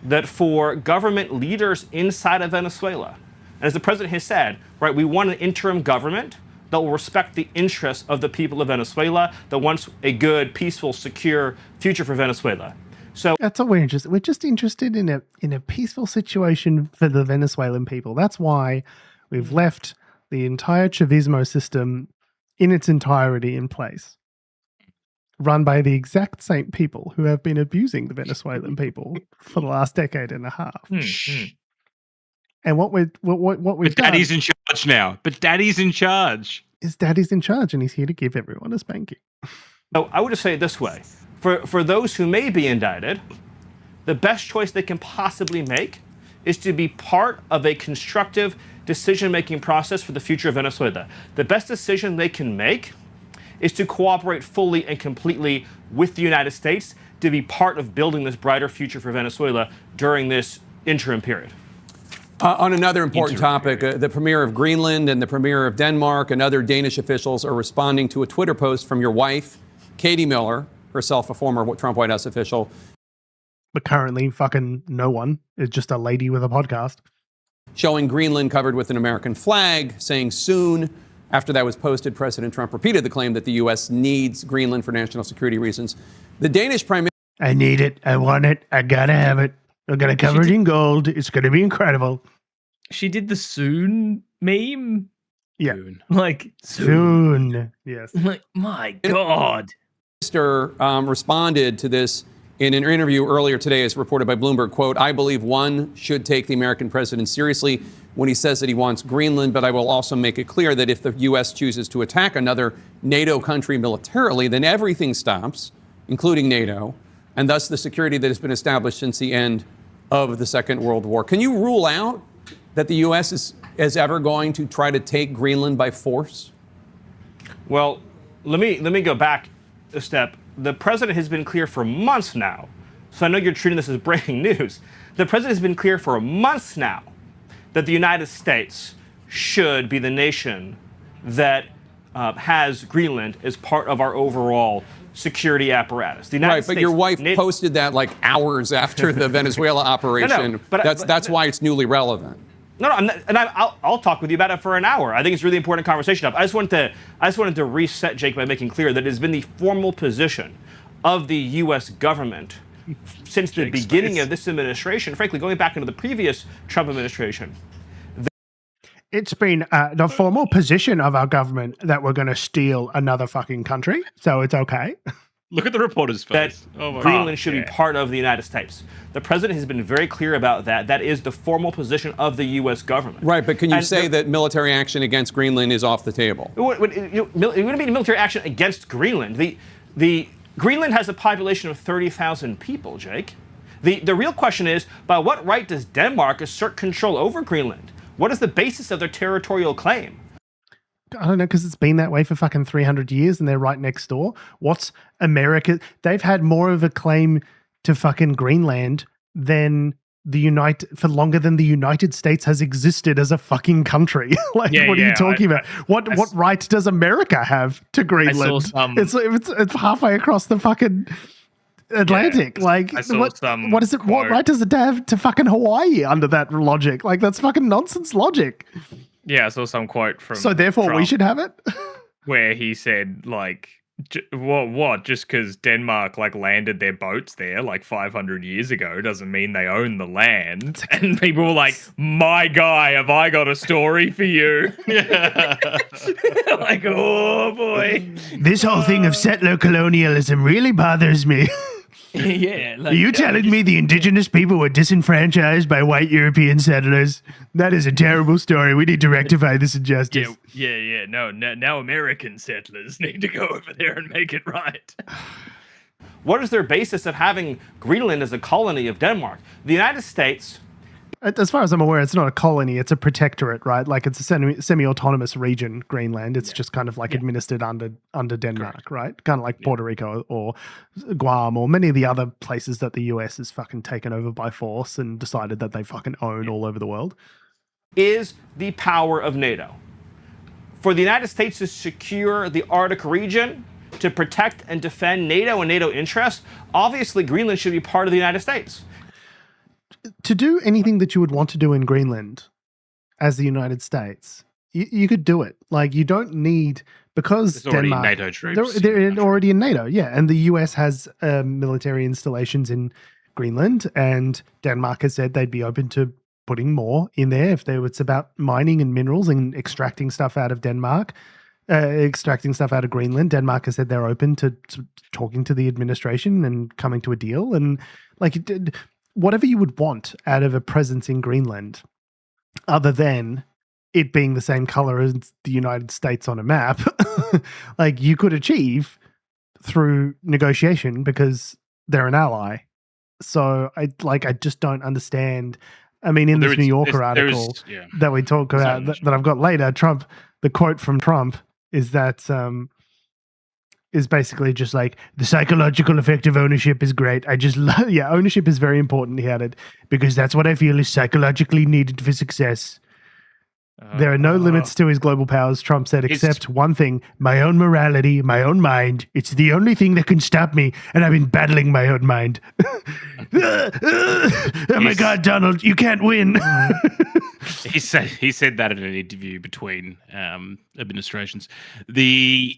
[SPEAKER 11] that for government leaders inside of Venezuela, and as the president has said, right, we want an interim government that will respect the interests of the people of Venezuela, that wants a good, peaceful, secure future for Venezuela. So
[SPEAKER 1] that's all we're interested. We're just interested in a peaceful situation for the Venezuelan people. That's why we've left the entire Chavismo system in its entirety in place, run by the exact same people who have been abusing the Venezuelan people for the last decade and a half. And what we've
[SPEAKER 3] But Daddy's in charge now. But Daddy's in charge.
[SPEAKER 1] Daddy's in charge, and he's here to give everyone a spanking.
[SPEAKER 11] So I would just say it this way. For those who may be indicted, the best choice they can possibly make is to be part of a constructive decision-making process for the future of Venezuela. The best decision they can make is to cooperate fully and completely with the United States to be part of building this brighter future for Venezuela during this interim period.
[SPEAKER 10] On another important topic, the premier of Greenland and the premier of Denmark and other Danish officials are responding to a Twitter post from your wife, Katie Miller, herself a former Trump White House official.
[SPEAKER 1] But currently, fucking no one. Is just a lady with a podcast.
[SPEAKER 10] Showing Greenland covered with an American flag, saying soon. After that was posted, President Trump repeated the claim that the U.S. needs Greenland for national security reasons. The Danish Prime Minister...
[SPEAKER 1] I need it. I want it. I gotta have it. We're going to cover it in gold. It's going to be incredible.
[SPEAKER 2] She did the soon meme.
[SPEAKER 1] Yeah.
[SPEAKER 2] Like,
[SPEAKER 1] soon. Yes.
[SPEAKER 2] Like, my God.
[SPEAKER 10] Minister responded to this in an interview earlier today, as reported by Bloomberg, quote, I believe one should take the American president seriously when he says that he wants Greenland, but I will also make it clear that if the U.S. chooses to attack another NATO country militarily, then everything stops, including NATO, and thus the security that has been established since the end of the Second World War. Can you rule out that the U.S. is ever going to try to take Greenland by force?
[SPEAKER 11] Well, let me go back a step. The president has been clear for months now, so I know you're treating this as breaking news. The president has been clear for months now that the United States should be the nation that has Greenland as part of our overall security apparatus. The United States,
[SPEAKER 10] but your wife posted that like hours after the Venezuela operation. That's why it's newly relevant.
[SPEAKER 11] No, I'm not, and I'll talk with you about it for an hour. I think it's a really important conversation. I just wanted to reset, Jake, by making clear that it has been the formal position of the U.S. government since the beginning of this administration, frankly, going back into the previous Trump administration.
[SPEAKER 1] It's been the formal position of our government that we're going to steal another fucking country, so it's okay.
[SPEAKER 3] Look at the reporter's face.
[SPEAKER 11] That Greenland should be part of the United States. The president has been very clear about that. That is the formal position of the U.S. government.
[SPEAKER 10] Right, but can you say that military action against Greenland is off the table?
[SPEAKER 11] It wouldn't be military action against Greenland. The Greenland has a population of 30,000 people, Jake. The real question is, by what right does Denmark assert control over Greenland? What is the basis of their territorial claim?
[SPEAKER 1] I don't know, because it's been that way for fucking 300 years and they're right next door. What's America? They've had more of a claim to fucking Greenland than for longer than the United States has existed as a fucking country. What are you talking about? What right does America have to Greenland? It's halfway across the fucking Atlantic. What is it? What right does it have to fucking Hawaii under that logic? Like, that's fucking nonsense logic.
[SPEAKER 2] Yeah, I saw some quote from
[SPEAKER 1] So therefore
[SPEAKER 2] Trump
[SPEAKER 1] we should have it?
[SPEAKER 2] where he said, like, what? Just because Denmark, like, landed their boats there, like, 500 years ago doesn't mean they own the land. And people were like, my guy, have I got a story for you? Like, oh, boy.
[SPEAKER 1] This whole thing of settler colonialism really bothers me.
[SPEAKER 2] Yeah.
[SPEAKER 1] Are you telling me the indigenous people were disenfranchised by white European settlers? That is a terrible story. We need to rectify this injustice.
[SPEAKER 2] Yeah. No, now American settlers need to go over there and make it right.
[SPEAKER 11] What is their basis of having Greenland as a colony of Denmark? The United States...
[SPEAKER 1] As far as I'm aware, it's not a colony, it's a protectorate, right? Like, it's a semi-autonomous region, Greenland. It's just kind of like administered under Denmark, right? Kind of like Puerto Rico or Guam or many of the other places that the US has fucking taken over by force and decided that they fucking own all over the world.
[SPEAKER 11] Is the power of NATO. For the United States to secure the Arctic region, to protect and defend NATO and NATO interests, obviously Greenland should be part of the United States.
[SPEAKER 1] To do anything that you would want to do in Greenland as the United States, you could do it. Like, you don't need, because
[SPEAKER 3] there's
[SPEAKER 1] Denmark...
[SPEAKER 3] already NATO troops.
[SPEAKER 1] They're already in NATO, yeah. And the US has military installations in Greenland, and Denmark has said they'd be open to putting more in there if it's about mining and minerals and extracting stuff out of Denmark, extracting stuff out of Greenland. Denmark has said they're open to talking to the administration and coming to a deal. And, like, whatever you would want out of a presence in Greenland, other than it being the same color as the United States on a map, like, you could achieve through negotiation because they're an ally. So I just don't understand. I mean, in this New Yorker article that we talk about that I've got later, Trump, the quote from Trump is that is basically just like, the psychological effect of ownership is great. I just love, ownership is very important, he added, because that's what I feel is psychologically needed for success. There are no limits to his global powers, Trump said, except one thing, my own morality, my own mind. It's the only thing that can stop me, and I've been battling my own mind. Oh my God, Donald, you can't win.
[SPEAKER 3] He said that in an interview between administrations. I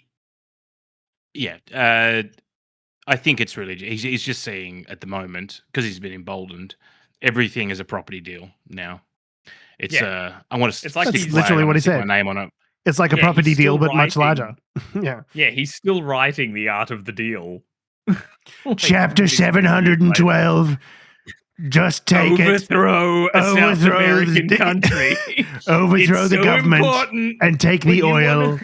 [SPEAKER 3] think it's really, he's just seeing at the moment, because he's been emboldened, everything is a property deal now. It's I want to.
[SPEAKER 2] It's like
[SPEAKER 1] that's literally what he said.
[SPEAKER 3] My name on it.
[SPEAKER 1] It's like a property deal, but much larger.
[SPEAKER 2] Yeah, he's still writing the art of the deal.
[SPEAKER 1] Chapter 712. Just take
[SPEAKER 2] overthrow
[SPEAKER 1] it.
[SPEAKER 2] A South American country.
[SPEAKER 1] Overthrow the government and take the oil.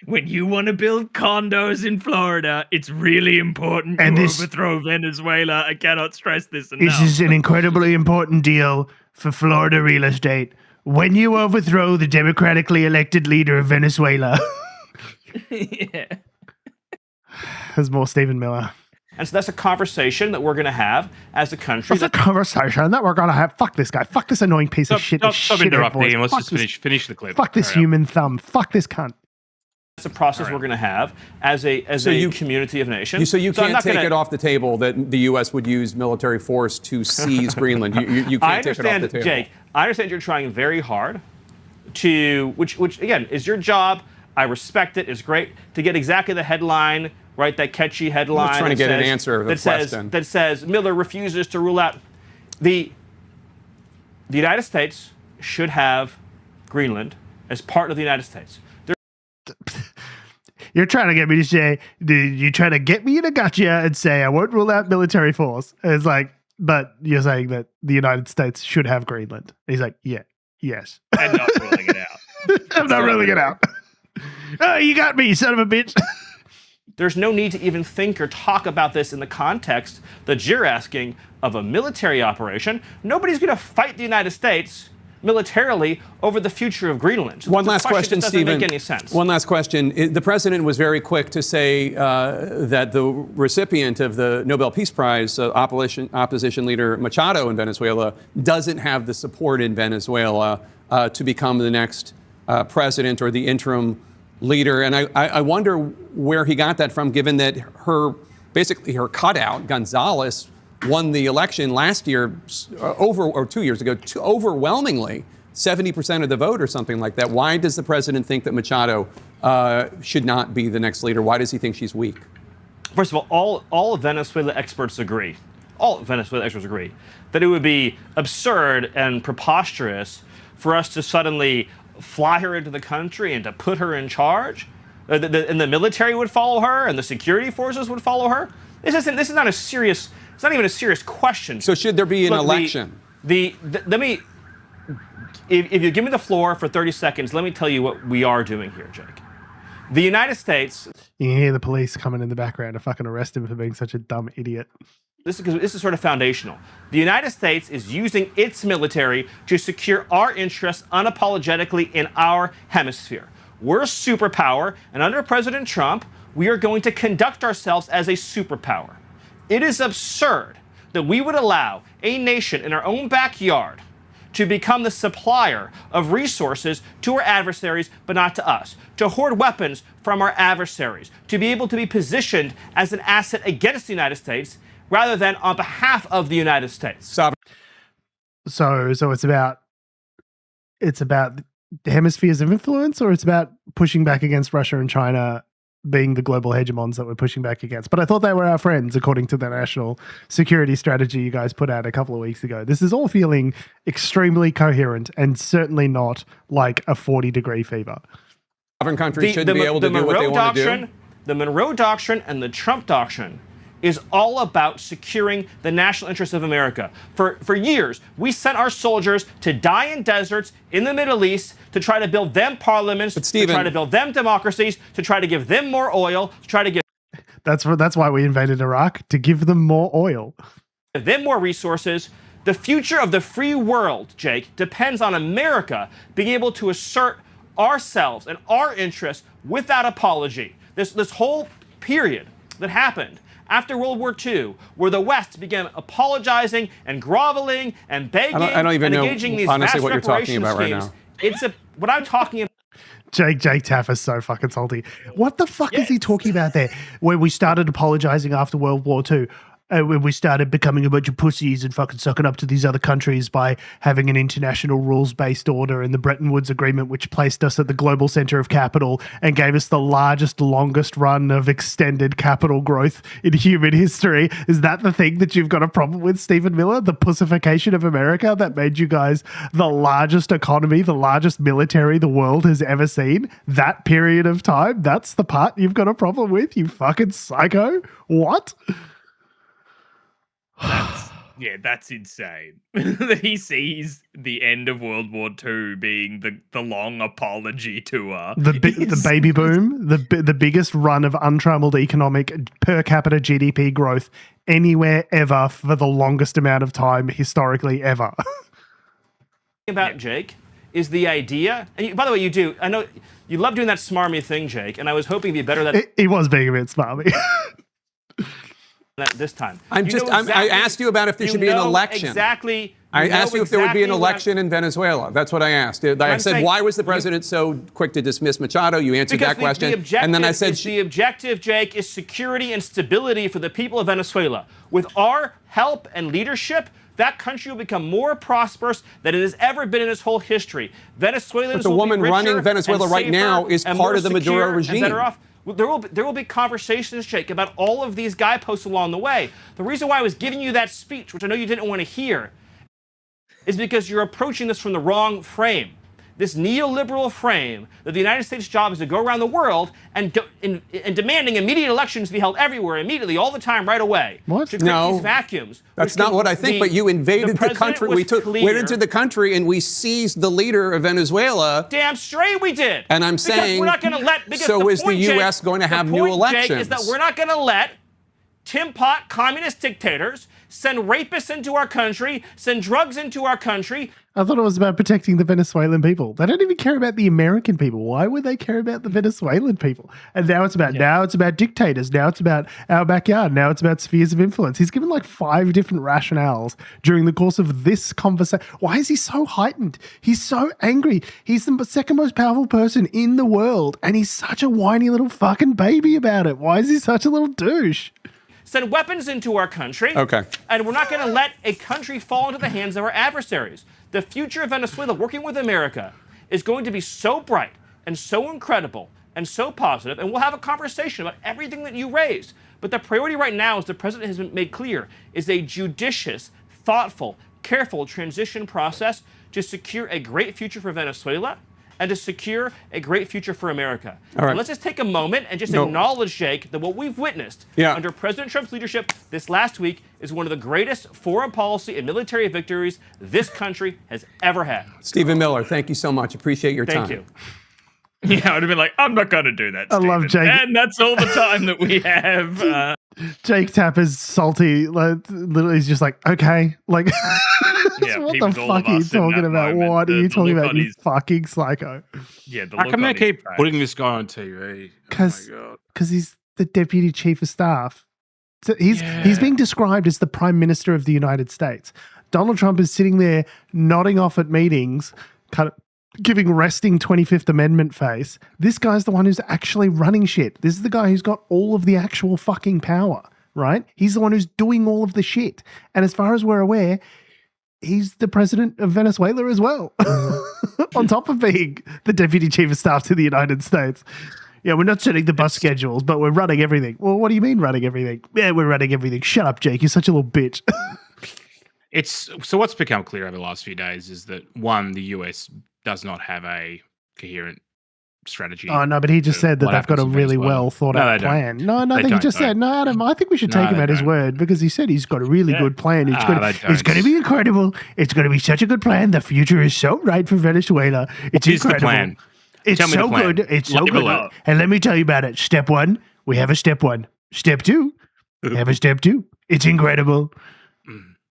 [SPEAKER 2] When you want to build condos in Florida, it's really important to overthrow Venezuela. I cannot stress this enough.
[SPEAKER 1] This is an incredibly important deal for Florida real estate. When you overthrow the democratically elected leader of Venezuela.
[SPEAKER 2] Yeah.
[SPEAKER 1] There's more Stephen Miller.
[SPEAKER 11] And so that's a conversation that we're going to have as a country.
[SPEAKER 1] That's a conversation that we're going to have. Fuck this guy. Fuck this annoying piece of shit.
[SPEAKER 3] Stop interrupting. Let's just finish the clip.
[SPEAKER 1] Fuck this human thumb. Fuck this cunt.
[SPEAKER 11] It's a process we're going to have as a community of nations.
[SPEAKER 10] So you can't take it off the table that the U.S. would use military force to seize Greenland. You can't take it off the table.
[SPEAKER 11] Jake, I understand you're trying very hard to, which again is your job. I respect it. It's great to get exactly the headline, right? That catchy headline.
[SPEAKER 10] I'm trying to get an answer to the question.
[SPEAKER 11] That says Miller refuses to rule out the United States should have Greenland as part of the United States.
[SPEAKER 1] You're trying to get me to say, you try to get me in a gotcha and say I won't rule out military force. And it's like, but you're saying that the United States should have Greenland. And he's like, yes.
[SPEAKER 2] I'm not ruling it out.
[SPEAKER 1] I'm not ruling it out. Oh, you got me, you son of a bitch.
[SPEAKER 11] There's no need to even think or talk about this in the context that you're asking of a military operation. Nobody's going to fight the United States militarily over the future of Greenland.
[SPEAKER 10] One last question, Stephen.
[SPEAKER 11] Doesn't make any sense.
[SPEAKER 10] One last question. The president was very quick to say that the recipient of the Nobel Peace Prize, opposition leader Machado in Venezuela, doesn't have the support in Venezuela to become the next president or the interim leader. And I wonder where he got that from, given that her cutout, Gonzalez, won the election last year 2 years ago, overwhelmingly, 70% of the vote or something like that. Why does the president think that Machado should not be the next leader? Why does he think she's weak?
[SPEAKER 11] First of all Venezuela experts agree. All Venezuela experts agree that it would be absurd and preposterous for us to suddenly fly her into the country and to put her in charge. And the military would follow her and the security forces would follow her. This is not a serious. It's not even a serious question.
[SPEAKER 10] So should there be an election?
[SPEAKER 11] Let me, if you give me the floor for 30 seconds, let me tell you what we are doing here, Jake. The United States.
[SPEAKER 1] You can hear the police coming in the background to fucking arrest him for being such a dumb idiot.
[SPEAKER 11] This is sort of foundational. The United States is using its military to secure our interests unapologetically in our hemisphere. We're a superpower, and under President Trump, we are going to conduct ourselves as a superpower. It is absurd that we would allow a nation in our own backyard to become the supplier of resources to our adversaries, but not to us, to hoard weapons from our adversaries, to be able to be positioned as an asset against the United States rather than on behalf of the United States.
[SPEAKER 1] So it's about the hemispheres of influence, or it's about pushing back against Russia and China being the global hegemons that we're pushing back against. But I thought they were our friends, according to the national security strategy you guys put out a couple of weeks ago. This is all feeling extremely coherent and certainly not like a 40-degree fever.
[SPEAKER 10] Sovereign countries shouldn't be able to do what they want to do.
[SPEAKER 11] The Monroe Doctrine and the Trump Doctrine is all about securing the national interests of America. For years, we sent our soldiers to die in deserts in the Middle East to try to build them parliaments, to try to build them democracies, to try to give them more oil, to try to give...
[SPEAKER 1] That's why we invaded Iraq, to give them more oil.
[SPEAKER 11] Give them more resources. The future of the free world, Jake, depends on America being able to assert ourselves and our interests without apology. This whole period that happened after World War II, where the West began apologizing and groveling and begging
[SPEAKER 10] I don't even
[SPEAKER 11] and
[SPEAKER 10] know,
[SPEAKER 11] engaging these
[SPEAKER 10] honestly,
[SPEAKER 11] vast
[SPEAKER 10] what you're talking
[SPEAKER 11] reparation
[SPEAKER 10] about right
[SPEAKER 11] schemes.
[SPEAKER 10] now.
[SPEAKER 11] What I'm talking about.
[SPEAKER 1] Jake Taff is so fucking salty. What the fuck is he talking about there? Where we started apologizing after World War II. when we started becoming a bunch of pussies and fucking sucking up to these other countries by having an international rules-based order and the Bretton Woods Agreement, which placed us at the global center of capital and gave us the largest, longest run of extended capital growth in human history. Is that the thing that you've got a problem with, Stephen Miller? The pussification of America that made you guys the largest economy, the largest military the world has ever seen? That period of time, that's the part you've got a problem with, you fucking psycho? What?
[SPEAKER 2] That's insane. That he sees the end of World War II being the long apology tour.
[SPEAKER 1] The baby boom, the biggest run of untrammeled economic per capita GDP growth anywhere ever for the longest amount of time historically ever.
[SPEAKER 11] About Jake is the idea, and by the way, you do. I know you love doing that smarmy thing, Jake, and I was hoping to be better that
[SPEAKER 1] he was being a bit smarmy.
[SPEAKER 11] This time.
[SPEAKER 10] I asked you about if there should be an election.
[SPEAKER 11] Exactly.
[SPEAKER 10] I asked you if there would be an election in Venezuela. That's what I asked. I said, why was the president so quick to dismiss Machado? You answered that question. And then I said,
[SPEAKER 11] the objective, Jake, is security and stability for the people of Venezuela. With our help and leadership, that country will become more prosperous than it has ever been in its whole history. Venezuelans
[SPEAKER 10] but the woman running Venezuela right now is part of the Maduro regime.
[SPEAKER 11] There will be conversations, Jake, about all of these guideposts along the way. The reason why I was giving you that speech, which I know you didn't want to hear, is because you're approaching this from the wrong frame. This neoliberal frame that the United States' job is to go around the world and demanding immediate elections be held everywhere, immediately, all the time, right away.
[SPEAKER 1] What?
[SPEAKER 11] To create these vacuums.
[SPEAKER 10] That's not what I think, but you invaded the country. We went into the country and we seized the leader of Venezuela.
[SPEAKER 11] Damn straight we did.
[SPEAKER 10] And I'm saying,
[SPEAKER 11] we're not going to let,
[SPEAKER 10] so is the U.S. going to have new elections?
[SPEAKER 11] Jake, is that we're not going to let Tim Pot communist dictators send rapists into our country, send drugs into our country.
[SPEAKER 1] I thought it was about protecting the Venezuelan people. They don't even care about the American people. Why would they care about the Venezuelan people? And now it's about dictators. Now it's about our backyard. Now it's about spheres of influence. He's given like 5 different rationales during the course of this conversation. Why is he so heightened? He's so angry. He's the second most powerful person in the world, and he's such a whiny little fucking baby about it. Why is he such a little douche?
[SPEAKER 11] Send weapons into our country.
[SPEAKER 10] Okay.
[SPEAKER 11] And we're not going to let a country fall into the hands of our adversaries. The future of Venezuela working with America is going to be so bright and so incredible and so positive, and we'll have a conversation about everything that you raised. But the priority right now, as the president has been made clear, is a judicious, thoughtful, careful transition process to secure a great future for Venezuela and to secure a great future for America.
[SPEAKER 10] All right.
[SPEAKER 11] And let's just take a moment and just acknowledge, Jake, that what we've witnessed under President Trump's leadership this last week is one of the greatest foreign policy and military victories this country has ever had.
[SPEAKER 10] Stephen Miller, thank you so much. Appreciate your time.
[SPEAKER 11] Thank you.
[SPEAKER 2] Yeah, I would have been like, I'm not going to do that, Stephen.
[SPEAKER 1] I love Jake.
[SPEAKER 2] And that's all the time that we have.
[SPEAKER 1] Jake Tapper's salty. Like, literally, he's just like, okay. Like, what the fuck are you talking about? What are you talking about, you fucking psycho?
[SPEAKER 3] Yeah, how come they keep putting this guy on TV?
[SPEAKER 1] Because he's the deputy chief of staff. So he's being described as the prime minister of the United States. Donald Trump is sitting there nodding off at meetings, kind of giving resting 25th Amendment face. This guy's the one who's actually running shit. This is the guy who's got all of the actual fucking power, right? He's the one who's doing all of the shit. And as far as we're aware, he's the president of Venezuela as well, on top of being the deputy chief of staff to the United States. Yeah, we're not setting the bus schedules, but we're running everything. Well, what do you mean running everything? Yeah, we're running everything. Shut up, Jake. You're such a little bitch.
[SPEAKER 3] So what's become clear over the last few days is that, one, the US does not have a coherent strategy.
[SPEAKER 1] Oh, no, but he just said that they've got a really well thought out plan. No, he just said, no, Adam, I think we should take him at his word, because he said he's got a really good plan. It's going to be incredible. It's going to be such a good plan. The future is so bright for Venezuela. It's incredible.
[SPEAKER 3] The plan?
[SPEAKER 1] It's so good. It's so good. And let me tell you about it. Step 1, we have a step 1. Step 2, we have a step 2. It's incredible.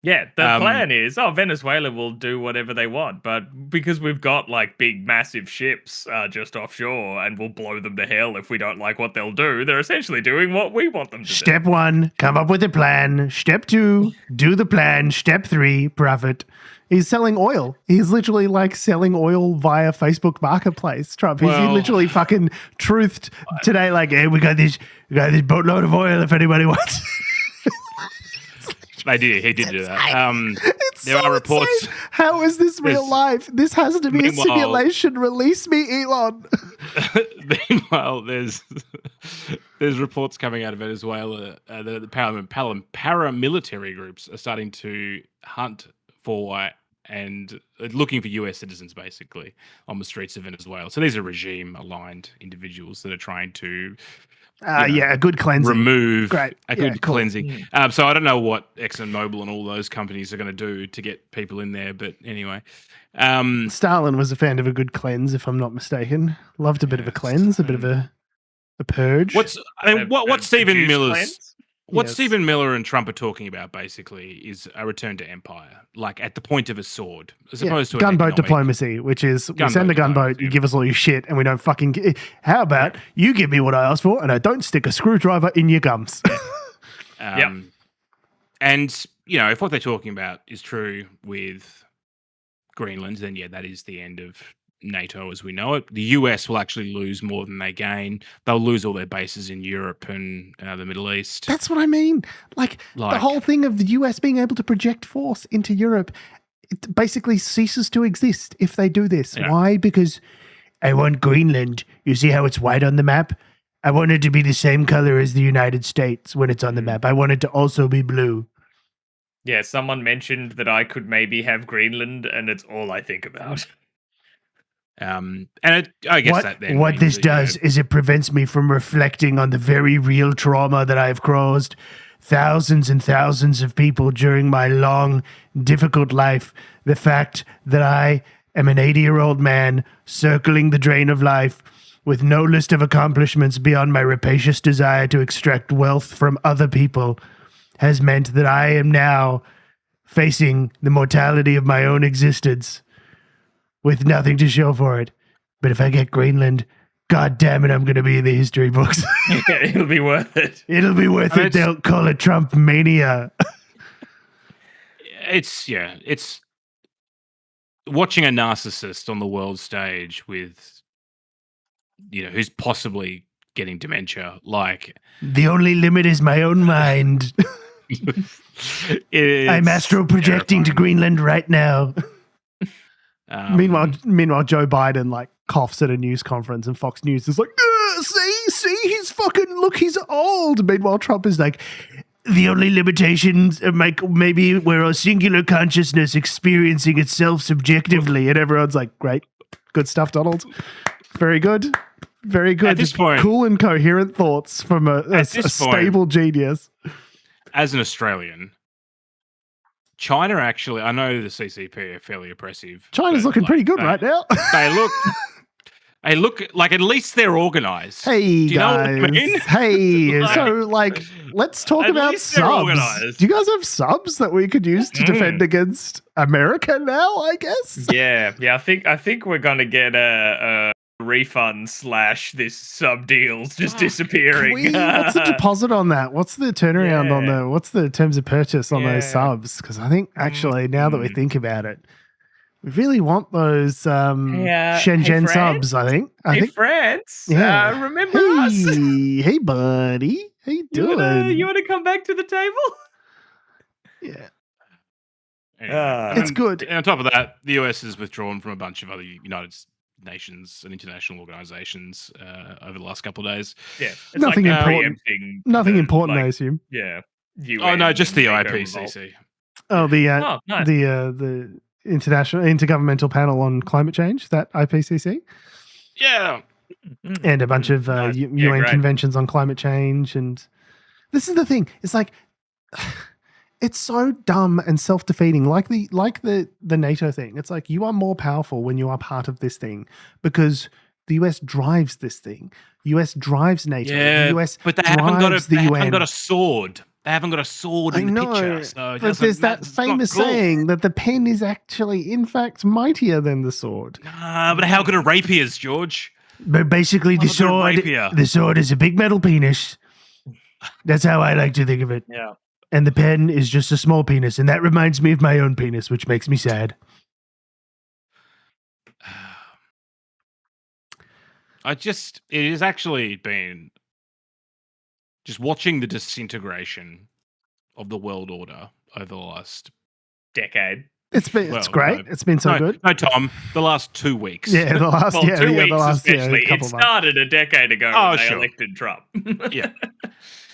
[SPEAKER 2] Yeah, the plan is, Venezuela will do whatever they want, but because we've got like big, massive ships just offshore and we'll blow them to hell if we don't like what they'll do, they're essentially doing what we want them to do.
[SPEAKER 1] Step 1, come up with a plan. Step 2, do the plan. Step 3, profit. He's selling oil. He's literally like selling oil via Facebook Marketplace, Trump. He literally fucking truthed today like, hey, we got this boatload of oil if anybody wants.
[SPEAKER 3] They did. He did do that.
[SPEAKER 1] There are reports. How is this real life? This has to be a simulation. Release me, Elon.
[SPEAKER 3] Meanwhile, there's reports coming out of Venezuela. The paramilitary groups are starting to hunt for and looking for US citizens, basically, on the streets of Venezuela. So these are regime-aligned individuals that are trying to
[SPEAKER 1] a good cleansing.
[SPEAKER 3] Remove
[SPEAKER 1] Great.
[SPEAKER 3] a good cleansing. So I don't know what ExxonMobil and all those companies are going to do to get people in there, but anyway.
[SPEAKER 1] Stalin was a fan of a good cleanse, if I'm not mistaken. Loved a bit of a cleanse, a bit of a purge.
[SPEAKER 3] What Stephen Miller's... What Stephen Miller and Trump are talking about, basically, is a return to empire, like at the point of a sword, as opposed to
[SPEAKER 1] gunboat diplomacy, which is we send a gunboat, you give us all your shit, and we don't fucking. How about you give me what I asked for, and I don't stick a screwdriver in your gums?
[SPEAKER 3] And if what they're talking about is true with Greenland, then that is the end of NATO as we know it. The US will actually lose more than they gain. They'll lose all their bases in Europe and the Middle East.
[SPEAKER 1] That's what I mean. Like the whole thing of the US being able to project force into Europe, it basically ceases to exist if they do this. Yeah. Why? Because I want Greenland. You see how it's white on the map? I want it to be the same color as the United States when it's on the map. I want it to also be blue.
[SPEAKER 2] Yeah, someone mentioned that I could maybe have Greenland, and it's all I think about.
[SPEAKER 3] I guess
[SPEAKER 1] what this does is it prevents me from reflecting on the very real trauma that I've caused thousands and thousands of people during my long, difficult life. The fact that I am an 80-year-old man circling the drain of life with no list of accomplishments beyond my rapacious desire to extract wealth from other people has meant that I am now facing the mortality of my own existence with nothing to show for it. But if I get Greenland, God damn it, I'm going to be in the history books.
[SPEAKER 2] It'll be worth it.
[SPEAKER 1] It'll be worth it. They'll call it Trump mania.
[SPEAKER 3] It's watching a narcissist on the world stage with, who's possibly getting dementia. Like,
[SPEAKER 1] the only limit is my own mind. I'm astro projecting to Greenland right now. Meanwhile, Joe Biden coughs at a news conference, and Fox News is like, "See, he's he's old." Meanwhile, Trump is like, "The only limitations are maybe we're a singular consciousness experiencing itself subjectively," and everyone's like, "Great, good stuff, Donald. Very good, very good."
[SPEAKER 3] At this point,
[SPEAKER 1] cool and coherent thoughts from a stable genius.
[SPEAKER 3] As an Australian. China actually, I know the CCP are fairly oppressive.
[SPEAKER 1] China's looking pretty good right now.
[SPEAKER 3] They look like at least they're organized.
[SPEAKER 1] Hey,
[SPEAKER 3] do you
[SPEAKER 1] guys.
[SPEAKER 3] know what I mean?
[SPEAKER 1] Hey, so let's talk about subs. Do you guys have subs that we could use to defend against America now, I guess?
[SPEAKER 2] Yeah. I think we're gonna get a refund / this sub deals just disappearing.
[SPEAKER 1] What's the deposit on that? What's the turnaround on what's the terms of purchase on those subs? Because I think actually now that we think about it, we really want those Shenzhen subs, I think.
[SPEAKER 2] France. Remember us?
[SPEAKER 1] Hey, buddy. How you doing?
[SPEAKER 2] You want to come back to the table?
[SPEAKER 1] Yeah.
[SPEAKER 3] Anyway,
[SPEAKER 1] it's good.
[SPEAKER 3] And on top of that, the US has withdrawn from a bunch of other United Nations and international organizations over the last couple of days.
[SPEAKER 2] Yeah,
[SPEAKER 1] nothing important. Nothing important, I assume.
[SPEAKER 2] Yeah.
[SPEAKER 3] UN, no, just the IPCC.
[SPEAKER 1] Oh, the Intergovernmental Panel on Climate Change. That IPCC.
[SPEAKER 3] Yeah.
[SPEAKER 1] And a bunch of UN conventions on climate change, and this is the thing. It's like. It's so dumb and self-defeating, like the NATO thing. It's like you are more powerful when you are part of this thing because the US drives this thing. US drives NATO.
[SPEAKER 3] Yeah,
[SPEAKER 1] the US
[SPEAKER 3] but they haven't got a sword. They haven't got a sword in the picture. So
[SPEAKER 1] but there's that famous saying that the pen is actually, in fact, mightier than the sword.
[SPEAKER 3] But how good are rapiers, George?
[SPEAKER 1] But basically, the sword is a big metal penis. That's how I like to think of it.
[SPEAKER 2] Yeah.
[SPEAKER 1] And the pen is just a small penis. And that reminds me of my own penis, which makes me sad.
[SPEAKER 3] It has actually been just watching the disintegration of the world order over the last
[SPEAKER 2] decade.
[SPEAKER 1] It's great. It's been so good.
[SPEAKER 3] No, Tom, the last 2 weeks.
[SPEAKER 1] Yeah, the last
[SPEAKER 2] 2 weeks
[SPEAKER 1] the last,
[SPEAKER 2] especially. It
[SPEAKER 1] couple
[SPEAKER 2] started a decade ago when they elected Trump.
[SPEAKER 3] Yeah.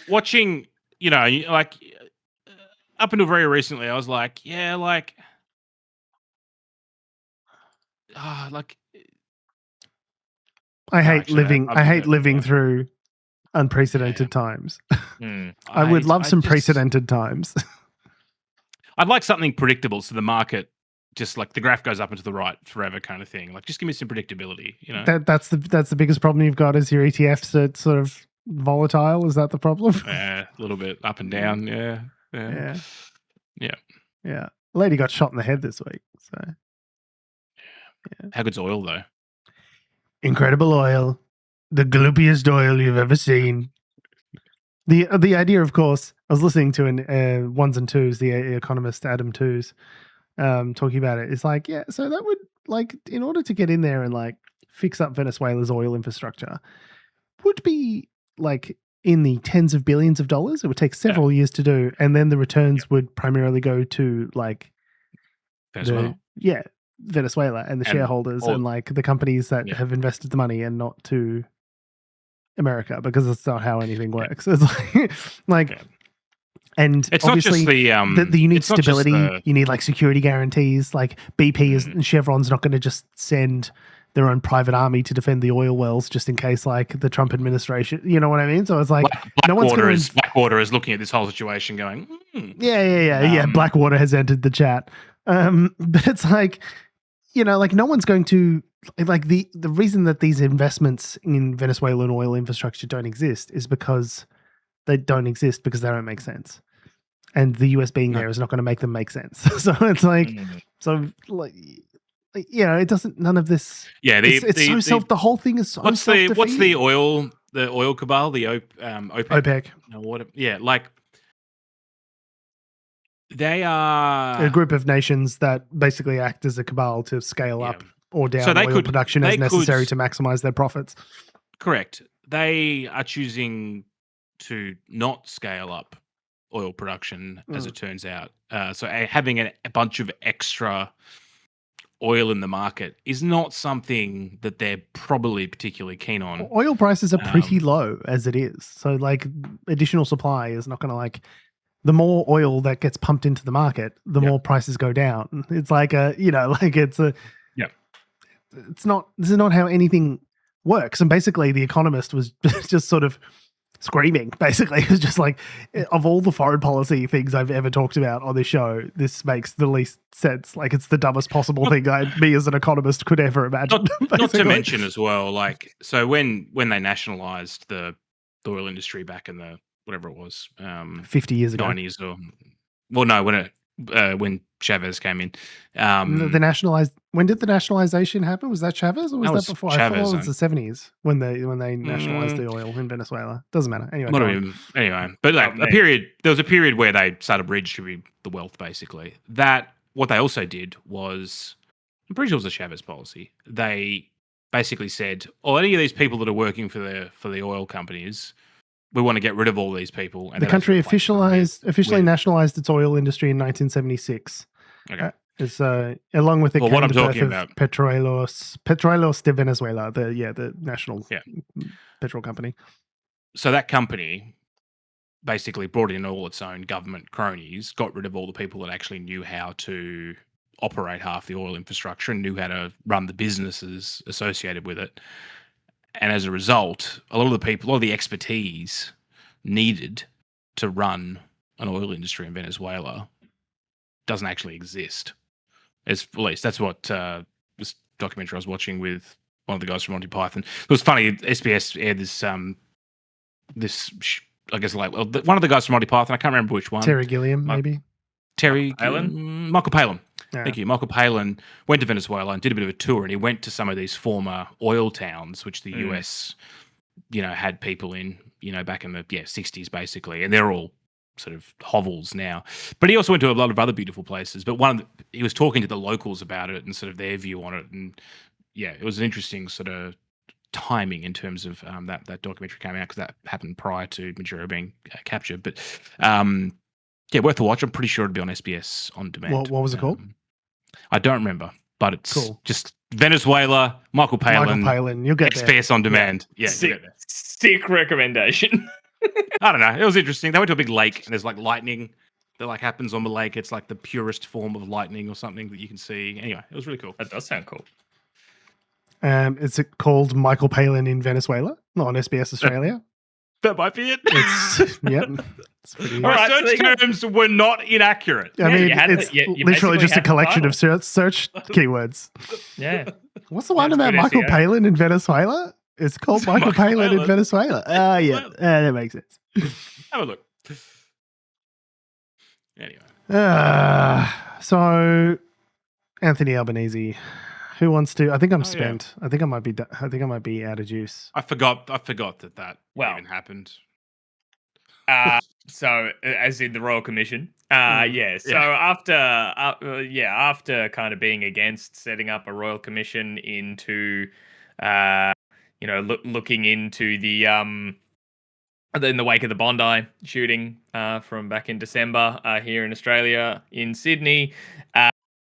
[SPEAKER 3] Watching, like up until very recently, I was like,
[SPEAKER 1] I hate living through unprecedented times. I would love some precedented times.
[SPEAKER 3] I'd like something predictable, so the market just like the graph goes up and to the right forever, kind of thing. Like, just give me some predictability.
[SPEAKER 1] That's the biggest problem you've got is your ETFs are sort of volatile. Is that the problem?
[SPEAKER 3] Yeah, a little bit up and down. Yeah.
[SPEAKER 1] Lady got shot in the head this week. So,
[SPEAKER 3] How good's oil though?
[SPEAKER 1] Incredible oil, the gloopiest oil you've ever seen. The idea, of course, I was listening to Ones and Twos, the economist Adam Tooze, talking about it. It's like, so that would, like, in order to get in there and like fix up Venezuela's oil infrastructure, would be like in the tens of billions of dollars. It would take several years to do, and then the returns would primarily go to like
[SPEAKER 3] Venezuela.
[SPEAKER 1] Venezuela and the shareholders and like the companies that have invested the money, and not to America, because that's not how anything works. It's like and
[SPEAKER 3] it's
[SPEAKER 1] obviously
[SPEAKER 3] not just
[SPEAKER 1] you need stability. You need like security guarantees. Like BP and Chevron's not going to just send their own private army to defend the oil wells just in case, like the Trump administration. You know what I mean? So it's like
[SPEAKER 3] Blackwater is looking at this whole situation, going,
[SPEAKER 1] Blackwater has entered the chat, but it's like, like no one's going to. Like the reason that these investments in Venezuelan oil infrastructure don't exist is because they don't exist because they don't make sense, and the US being there is not going to make them make sense. So it's like, it doesn't. None of this.
[SPEAKER 3] Yeah,
[SPEAKER 1] the whole thing is so self-defeating.
[SPEAKER 3] What's the oil cabal, the OPEC?
[SPEAKER 1] OPEC.
[SPEAKER 3] Like they are
[SPEAKER 1] a group of nations that basically act as a cabal to scale up or down oil production as necessary to maximize their profits.
[SPEAKER 3] Correct. They are choosing to not scale up oil production, as it turns out. So having a bunch of extra oil in the market is not something that they're probably particularly keen on.
[SPEAKER 1] Oil prices are pretty low as it is. So like additional supply is not going to like... The more oil that gets pumped into the market, the more prices go down. It's like it's not, this is not how anything works. And basically the Economist was just sort of screaming, basically. It was just like, of all the foreign policy things I've ever talked about on this show, this makes the least sense. Like, it's the dumbest possible thing me as an economist could ever imagine.
[SPEAKER 3] Not to mention as well, like, so when they nationalized the oil industry back in the, whatever it was,
[SPEAKER 1] 50 years ago,
[SPEAKER 3] 90s, or when Chavez came in,
[SPEAKER 1] when did the nationalization happen? Was that Chavez, or was that before?
[SPEAKER 3] Chavez,
[SPEAKER 1] I thought it was the 70s when they nationalized the oil in Venezuela. Doesn't matter. Anyway,
[SPEAKER 3] but like there was a period where they started redistributing the wealth. Basically, that what they also did was, I'm pretty sure it was a Chavez policy. They basically said, any of these people that are working for the oil companies, we want to get rid of all these people. And
[SPEAKER 1] the country officially nationalized its oil industry in 1976.
[SPEAKER 3] Okay.
[SPEAKER 1] It's along with the
[SPEAKER 3] what I'm talking about,
[SPEAKER 1] Petróleos de Venezuela, the national petrol company.
[SPEAKER 3] So that company basically brought in all its own government cronies, got rid of all the people that actually knew how to operate half the oil infrastructure and knew how to run the businesses associated with it. And as a result, a lot of the expertise needed to run an oil industry in Venezuela doesn't actually exist. At least that's what this documentary I was watching with one of the guys from Monty Python. It was funny. SBS aired one of the guys from Monty Python. I can't remember which one.
[SPEAKER 1] Terry Gilliam, maybe.
[SPEAKER 3] Michael Palin. Yeah. Thank you. Michael Palin went to Venezuela and did a bit of a tour, and he went to some of these former oil towns, which the US, had people in, back in the 60s, basically, and they're all sort of hovels now. But he also went to a lot of other beautiful places. But he was talking to the locals about it and sort of their view on it, and it was an interesting sort of timing in terms of that documentary came out, because that happened prior to Maduro being captured. But Yeah, worth a watch. I'm pretty sure it'd be on SBS on demand.
[SPEAKER 1] What was it called?
[SPEAKER 3] I don't remember, but it's
[SPEAKER 1] cool.
[SPEAKER 3] Just Venezuela, Michael Palin,
[SPEAKER 1] you'll get
[SPEAKER 3] SBS on demand. Yeah,
[SPEAKER 2] sick recommendation.
[SPEAKER 3] I don't know. It was interesting. They went to a big lake, and there's like lightning that like happens on the lake. It's like the purest form of lightning or something that you can see. Anyway, it was really cool.
[SPEAKER 2] That does sound cool.
[SPEAKER 1] Is it called Michael Palin in Venezuela? Not on SBS Australia.
[SPEAKER 3] That might be it.
[SPEAKER 1] Yep.
[SPEAKER 3] Our search terms were not inaccurate.
[SPEAKER 1] I mean, it's literally just a collection of search keywords.
[SPEAKER 2] Yeah.
[SPEAKER 1] What's the one about Michael Palin in Venezuela? It's called Michael Palin in Venezuela. Yeah. That makes sense.
[SPEAKER 3] Have a look. Anyway.
[SPEAKER 1] So, Anthony Albanese. Who wants to? I think I'm spent. Yeah. I think I might be out of juice.
[SPEAKER 3] I forgot that even happened.
[SPEAKER 2] So as in the Royal Commission. So after kind of being against setting up a Royal Commission into looking into the in the wake of the Bondi shooting from back in December here in Australia in Sydney.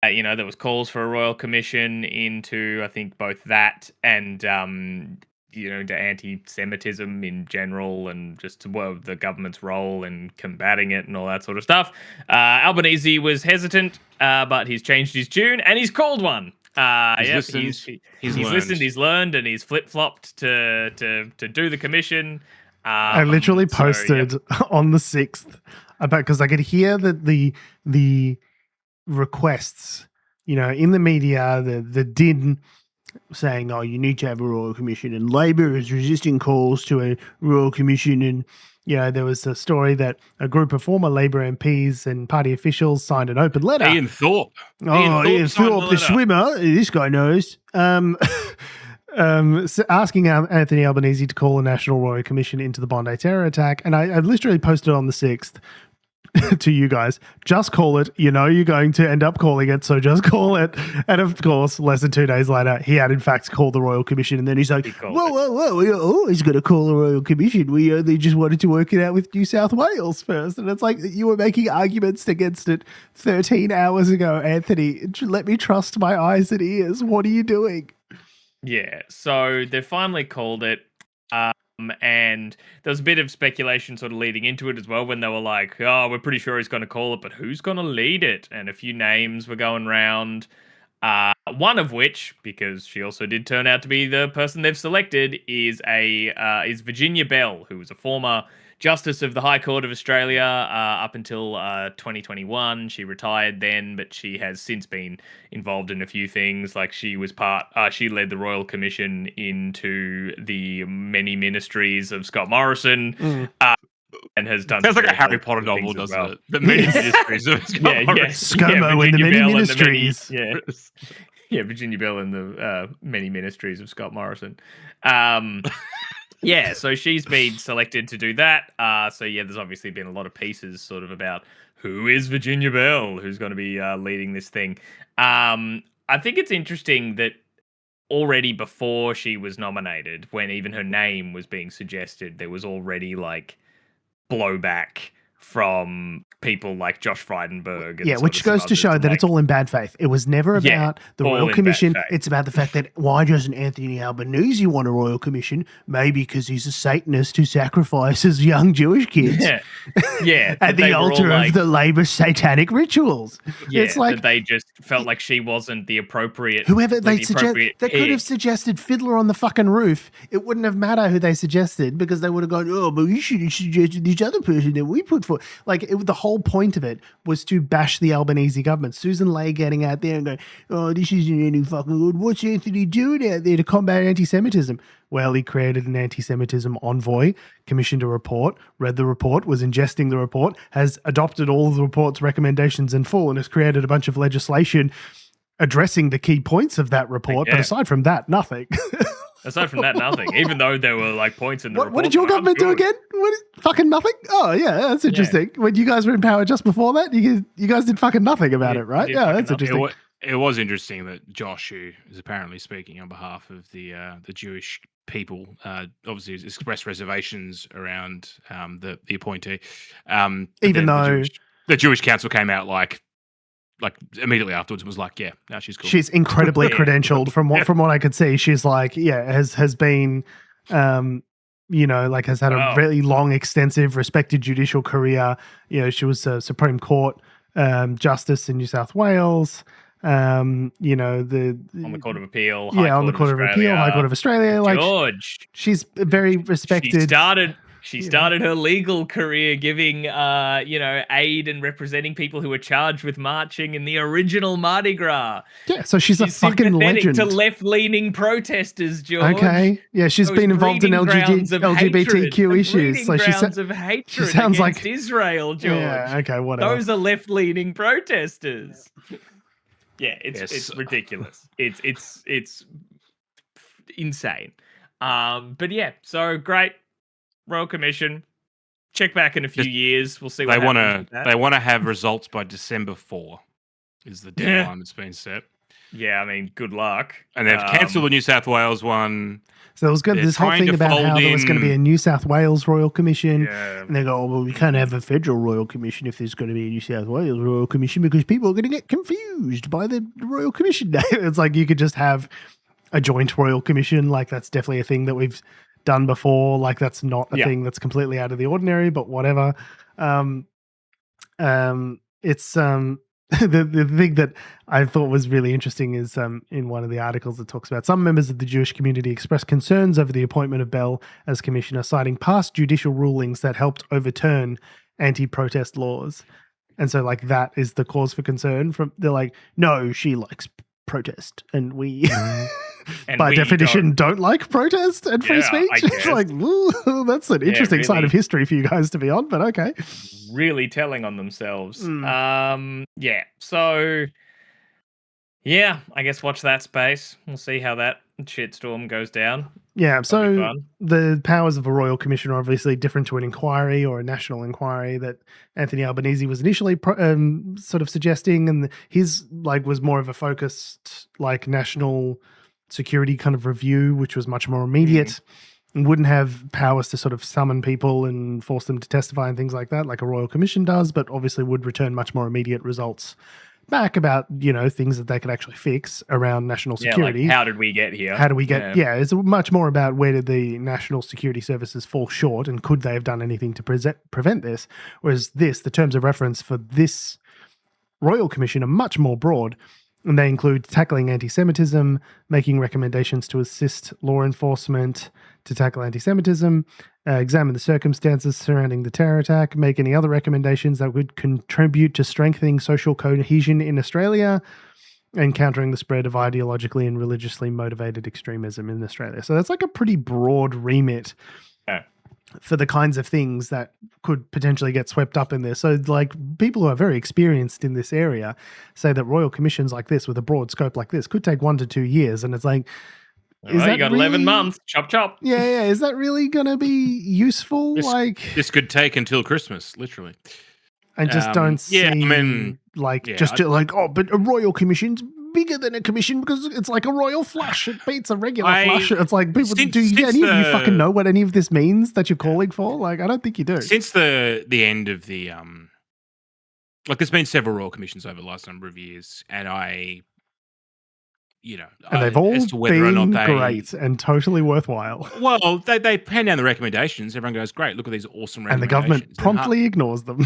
[SPEAKER 2] There was calls for a Royal Commission into, I think, both that and, into anti-Semitism in general and just the government's role in combating it and all that sort of stuff. Albanese was hesitant, but he's changed his tune and he's called one. He's listened, he's learned, and he's flip-flopped to do the commission.
[SPEAKER 1] I literally posted on the 6th about, because I could hear that the requests, in the media, the din saying, "Oh, you need to have a Royal Commission," and Labor is resisting calls to a Royal Commission. And there was a story that a group of former Labor MPs and party officials signed an open letter.
[SPEAKER 3] Ian Thorpe.
[SPEAKER 1] Ian Thorpe, the swimmer. This guy knows. Asking Anthony Albanese to call a National Royal Commission into the Bondi terror attack, and I literally posted on the 6th. To you guys, just call it. You're going to end up calling it, so just call it. And of course, less than 2 days later, he had in fact called the Royal Commission, and then he's like, whoa, he's going to call the Royal Commission. We only just wanted to work it out with New South Wales first. And it's like, you were making arguments against it 13 hours ago, Anthony. Let me trust my eyes and ears. What are you doing?
[SPEAKER 2] Yeah, so they finally called it. And there was a bit of speculation sort of leading into it as well when they were like, oh, we're pretty sure he's going to call it, but who's going to lead it? And a few names were going around. One of which, because she also did turn out to be the person they've selected, is Virginia Bell, who was a former Justice of the High Court of Australia up until 2021. She retired then, but she has since been involved in a few things. Like she led the Royal Commission into the many ministries of Scott Morrison. And has done.
[SPEAKER 3] Sounds like a Harry Potter novel, doesn't it? The many ministries of Scott Morrison.
[SPEAKER 1] ScoMo and the many ministries.
[SPEAKER 2] Virginia Bell and the many ministries of Scott Morrison. So she's been selected to do that. There's obviously been a lot of pieces sort of about who is Virginia Bell, who's going to be leading this thing. I think it's interesting that already before she was nominated, when even her name was being suggested, there was already like blowback from people like Josh Frydenberg. And
[SPEAKER 1] which goes to show that it's all in bad faith. It was never about the Royal Commission. It's about the fact that why doesn't Anthony Albanese want a Royal Commission? Maybe because he's a Satanist who sacrifices young Jewish kids at the altar of the Labour satanic rituals. It's like
[SPEAKER 2] they just felt like she wasn't the appropriate.
[SPEAKER 1] Whoever they could have suggested Fiddler on the fucking Roof. It wouldn't have mattered who they suggested, because they would have gone, oh, but you should have suggested this other person that we put forward. The whole point of it was to bash the Albanese government. Susan Ley getting out there and going, oh, this isn't any fucking good. What's Anthony doing out there to combat anti-Semitism? Well, he created an anti-Semitism envoy, commissioned a report, read the report, was ingesting the report, has adopted all of the report's recommendations in full, and has created a bunch of legislation addressing the key points of that report. But aside from that, nothing.
[SPEAKER 2] Aside from that, nothing. Even though there were like points in the report.
[SPEAKER 1] What did your government do again? Fucking nothing? Oh, yeah, that's interesting. Yeah. When you guys were in power just before that, you guys did fucking nothing about it, right? Yeah, that's interesting.
[SPEAKER 3] It was interesting that Josh, who is apparently speaking on behalf of the Jewish people, obviously expressed reservations around the appointee.
[SPEAKER 1] Even though
[SPEAKER 3] The Jewish Council came out like immediately afterwards and was like, yeah, now she's cool.
[SPEAKER 1] She's incredibly credentialed from what I could see. She's like, has been, has had a really long, extensive, respected judicial career. She was a Supreme Court justice in New South Wales. On
[SPEAKER 2] the Court of Appeal.
[SPEAKER 1] On the Court of Appeal, High Court of Australia.
[SPEAKER 2] George.
[SPEAKER 1] She's very respected.
[SPEAKER 2] She started her legal career giving, aid and representing people who were charged with marching in the original Mardi Gras.
[SPEAKER 1] Yeah, so she's a fucking legend.
[SPEAKER 2] To left-leaning protesters, George.
[SPEAKER 1] Okay, yeah, she's been involved in LGBTQ issues. So she sounds like
[SPEAKER 2] Israel, George.
[SPEAKER 1] Yeah, okay, whatever.
[SPEAKER 2] Those are left-leaning protesters. Yeah, it's ridiculous. It's insane. But yeah, so great. Royal Commission. Check back in a few years. We'll see what happens.
[SPEAKER 3] They want to have results by December 4 is the deadline that's been set.
[SPEAKER 2] Yeah, I mean, good luck.
[SPEAKER 3] And they've cancelled the New South Wales one.
[SPEAKER 1] So there was good. This whole thing about how there was going to be a New South Wales Royal Commission.
[SPEAKER 3] Yeah.
[SPEAKER 1] And they go, well, we can't have a federal Royal Commission if there's going to be a New South Wales Royal Commission because people are going to get confused by the Royal Commission name. It's like you could just have a joint Royal Commission. Like that's definitely a thing that we've done before. Like that's not a thing that's completely out of the ordinary, but whatever. It's the thing that I thought was really interesting is in one of the articles it talks about some members of the Jewish community expressed concerns over the appointment of Bell as commissioner, citing past judicial rulings that helped overturn anti-protest laws. And so like that is the cause for concern. They're like, no, she likes protest and we and by definition don't like protest and free speech. It's like, ooh, that's an interesting side of history for you guys to be on, but okay.
[SPEAKER 2] Really telling on themselves. So I guess watch that space. We'll see how that shitstorm goes down.
[SPEAKER 1] Yeah, so the powers of a royal commission are obviously different to an inquiry or a national inquiry that Anthony Albanese was initially sort of suggesting, and his was more of a focused national security kind of review, which was much more immediate and wouldn't have powers to sort of summon people and force them to testify and things like that, like a royal commission does, but obviously would return much more immediate results back about, things that they could actually fix around national security.
[SPEAKER 2] How did we get here?
[SPEAKER 1] How do we get, it's much more about where did the national security services fall short and could they have done anything to prevent this? Whereas the terms of reference for this Royal Commission are much more broad. And they include tackling anti-Semitism, making recommendations to assist law enforcement to tackle anti-Semitism, examine the circumstances surrounding the terror attack, make any other recommendations that would contribute to strengthening social cohesion in Australia, and countering the spread of ideologically and religiously motivated extremism in Australia. So that's like a pretty broad remit for the kinds of things that could potentially get swept up in this. So people who are very experienced in this area say that royal commissions like this with a broad scope like this could take 1 to 2 years. And it's like,
[SPEAKER 2] you got 11 months, chop.
[SPEAKER 1] Yeah. Is that really going to be useful?
[SPEAKER 3] This could take until Christmas, literally.
[SPEAKER 1] I just don't see but a royal commission's bigger than a commission because it's like a royal flush. It beats a regular flush. It's like people do any of you fucking know what any of this means that you're calling for? Like, I don't think you do.
[SPEAKER 3] Since the end of the there's been several royal commissions over the last number of years, and
[SPEAKER 1] and they've all been great and totally worthwhile.
[SPEAKER 3] Well, they pen down the recommendations. Everyone goes, great, look at these awesome recommendations.
[SPEAKER 1] And the government promptly ignores them.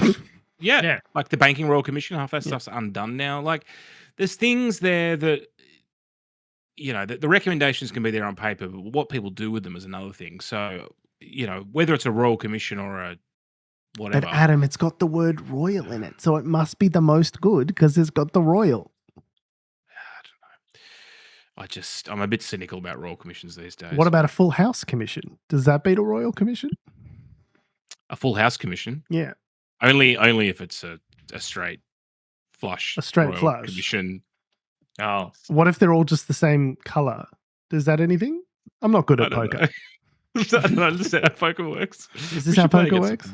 [SPEAKER 3] Yeah, like the Banking Royal Commission, half that stuff's undone now. Like, there's things there that, the recommendations can be there on paper, but what people do with them is another thing. So, whether it's a Royal Commission or a whatever.
[SPEAKER 1] But Adam, it's got the word royal in it, so it must be the most good because it's got the royal.
[SPEAKER 3] I don't know. I'm a bit cynical about Royal Commissions these days.
[SPEAKER 1] What about a Full House Commission? Does that beat a Royal Commission?
[SPEAKER 3] A Full House Commission?
[SPEAKER 1] Yeah.
[SPEAKER 3] Only if it's a straight flush.
[SPEAKER 1] A straight
[SPEAKER 3] Royal
[SPEAKER 1] flush.
[SPEAKER 3] Commission.
[SPEAKER 2] Oh.
[SPEAKER 1] What if they're all just the same color? Does that anything? I'm not good at poker.
[SPEAKER 3] I don't understand how poker works.
[SPEAKER 1] Is this how poker works?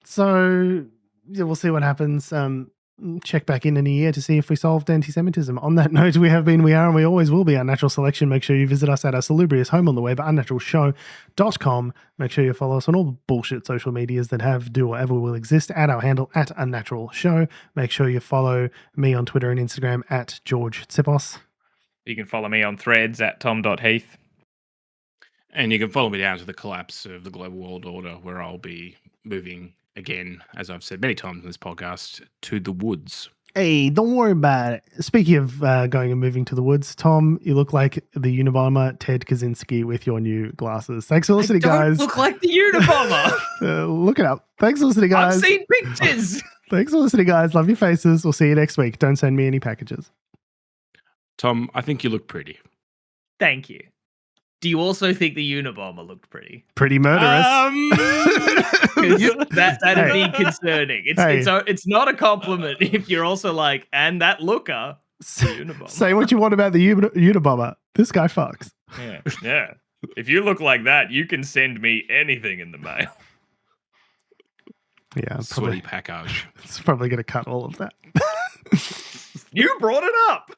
[SPEAKER 1] So we'll see what happens. check back in a year to see if we solved anti-Semitism. On that note, we have been, we are, and we always will be Unnatural Selection. Make sure you visit us at our salubrious home on the web, unnaturalshow.com. Make sure you follow us on all bullshit social medias that have, do, or ever will exist at our handle at Unnatural Show. Make sure you follow me on Twitter and Instagram at George Tsipos.
[SPEAKER 2] You can follow me on Threads at tom.heath.
[SPEAKER 3] And you can follow me down to the collapse of the global world order, where I'll be moving again, as I've said many times in this podcast, to the woods.
[SPEAKER 1] Hey, don't worry about it. Speaking of going and moving to the woods, Tom, you look like the Unabomber Ted Kaczynski with your new glasses. Thanks for listening, guys.
[SPEAKER 2] Look like the Unabomber.
[SPEAKER 1] Look it up. Thanks for listening, guys.
[SPEAKER 2] I've seen pictures.
[SPEAKER 1] Thanks for listening, guys. Love your faces. We'll see you next week. Don't send me any packages.
[SPEAKER 3] Tom, I think you look pretty.
[SPEAKER 2] Thank you. Do you also think the Unabomber looked pretty?
[SPEAKER 1] Pretty murderous.
[SPEAKER 2] That'd be concerning. It's not a compliment if you're also like, and that looker, the Unabomber.
[SPEAKER 1] Say what you want about the Unabomber. This guy fucks.
[SPEAKER 2] Yeah. If you look like that, you can send me anything in the mail.
[SPEAKER 1] Yeah,
[SPEAKER 3] sweaty package.
[SPEAKER 1] It's probably going to cut all of that.
[SPEAKER 2] You brought it up.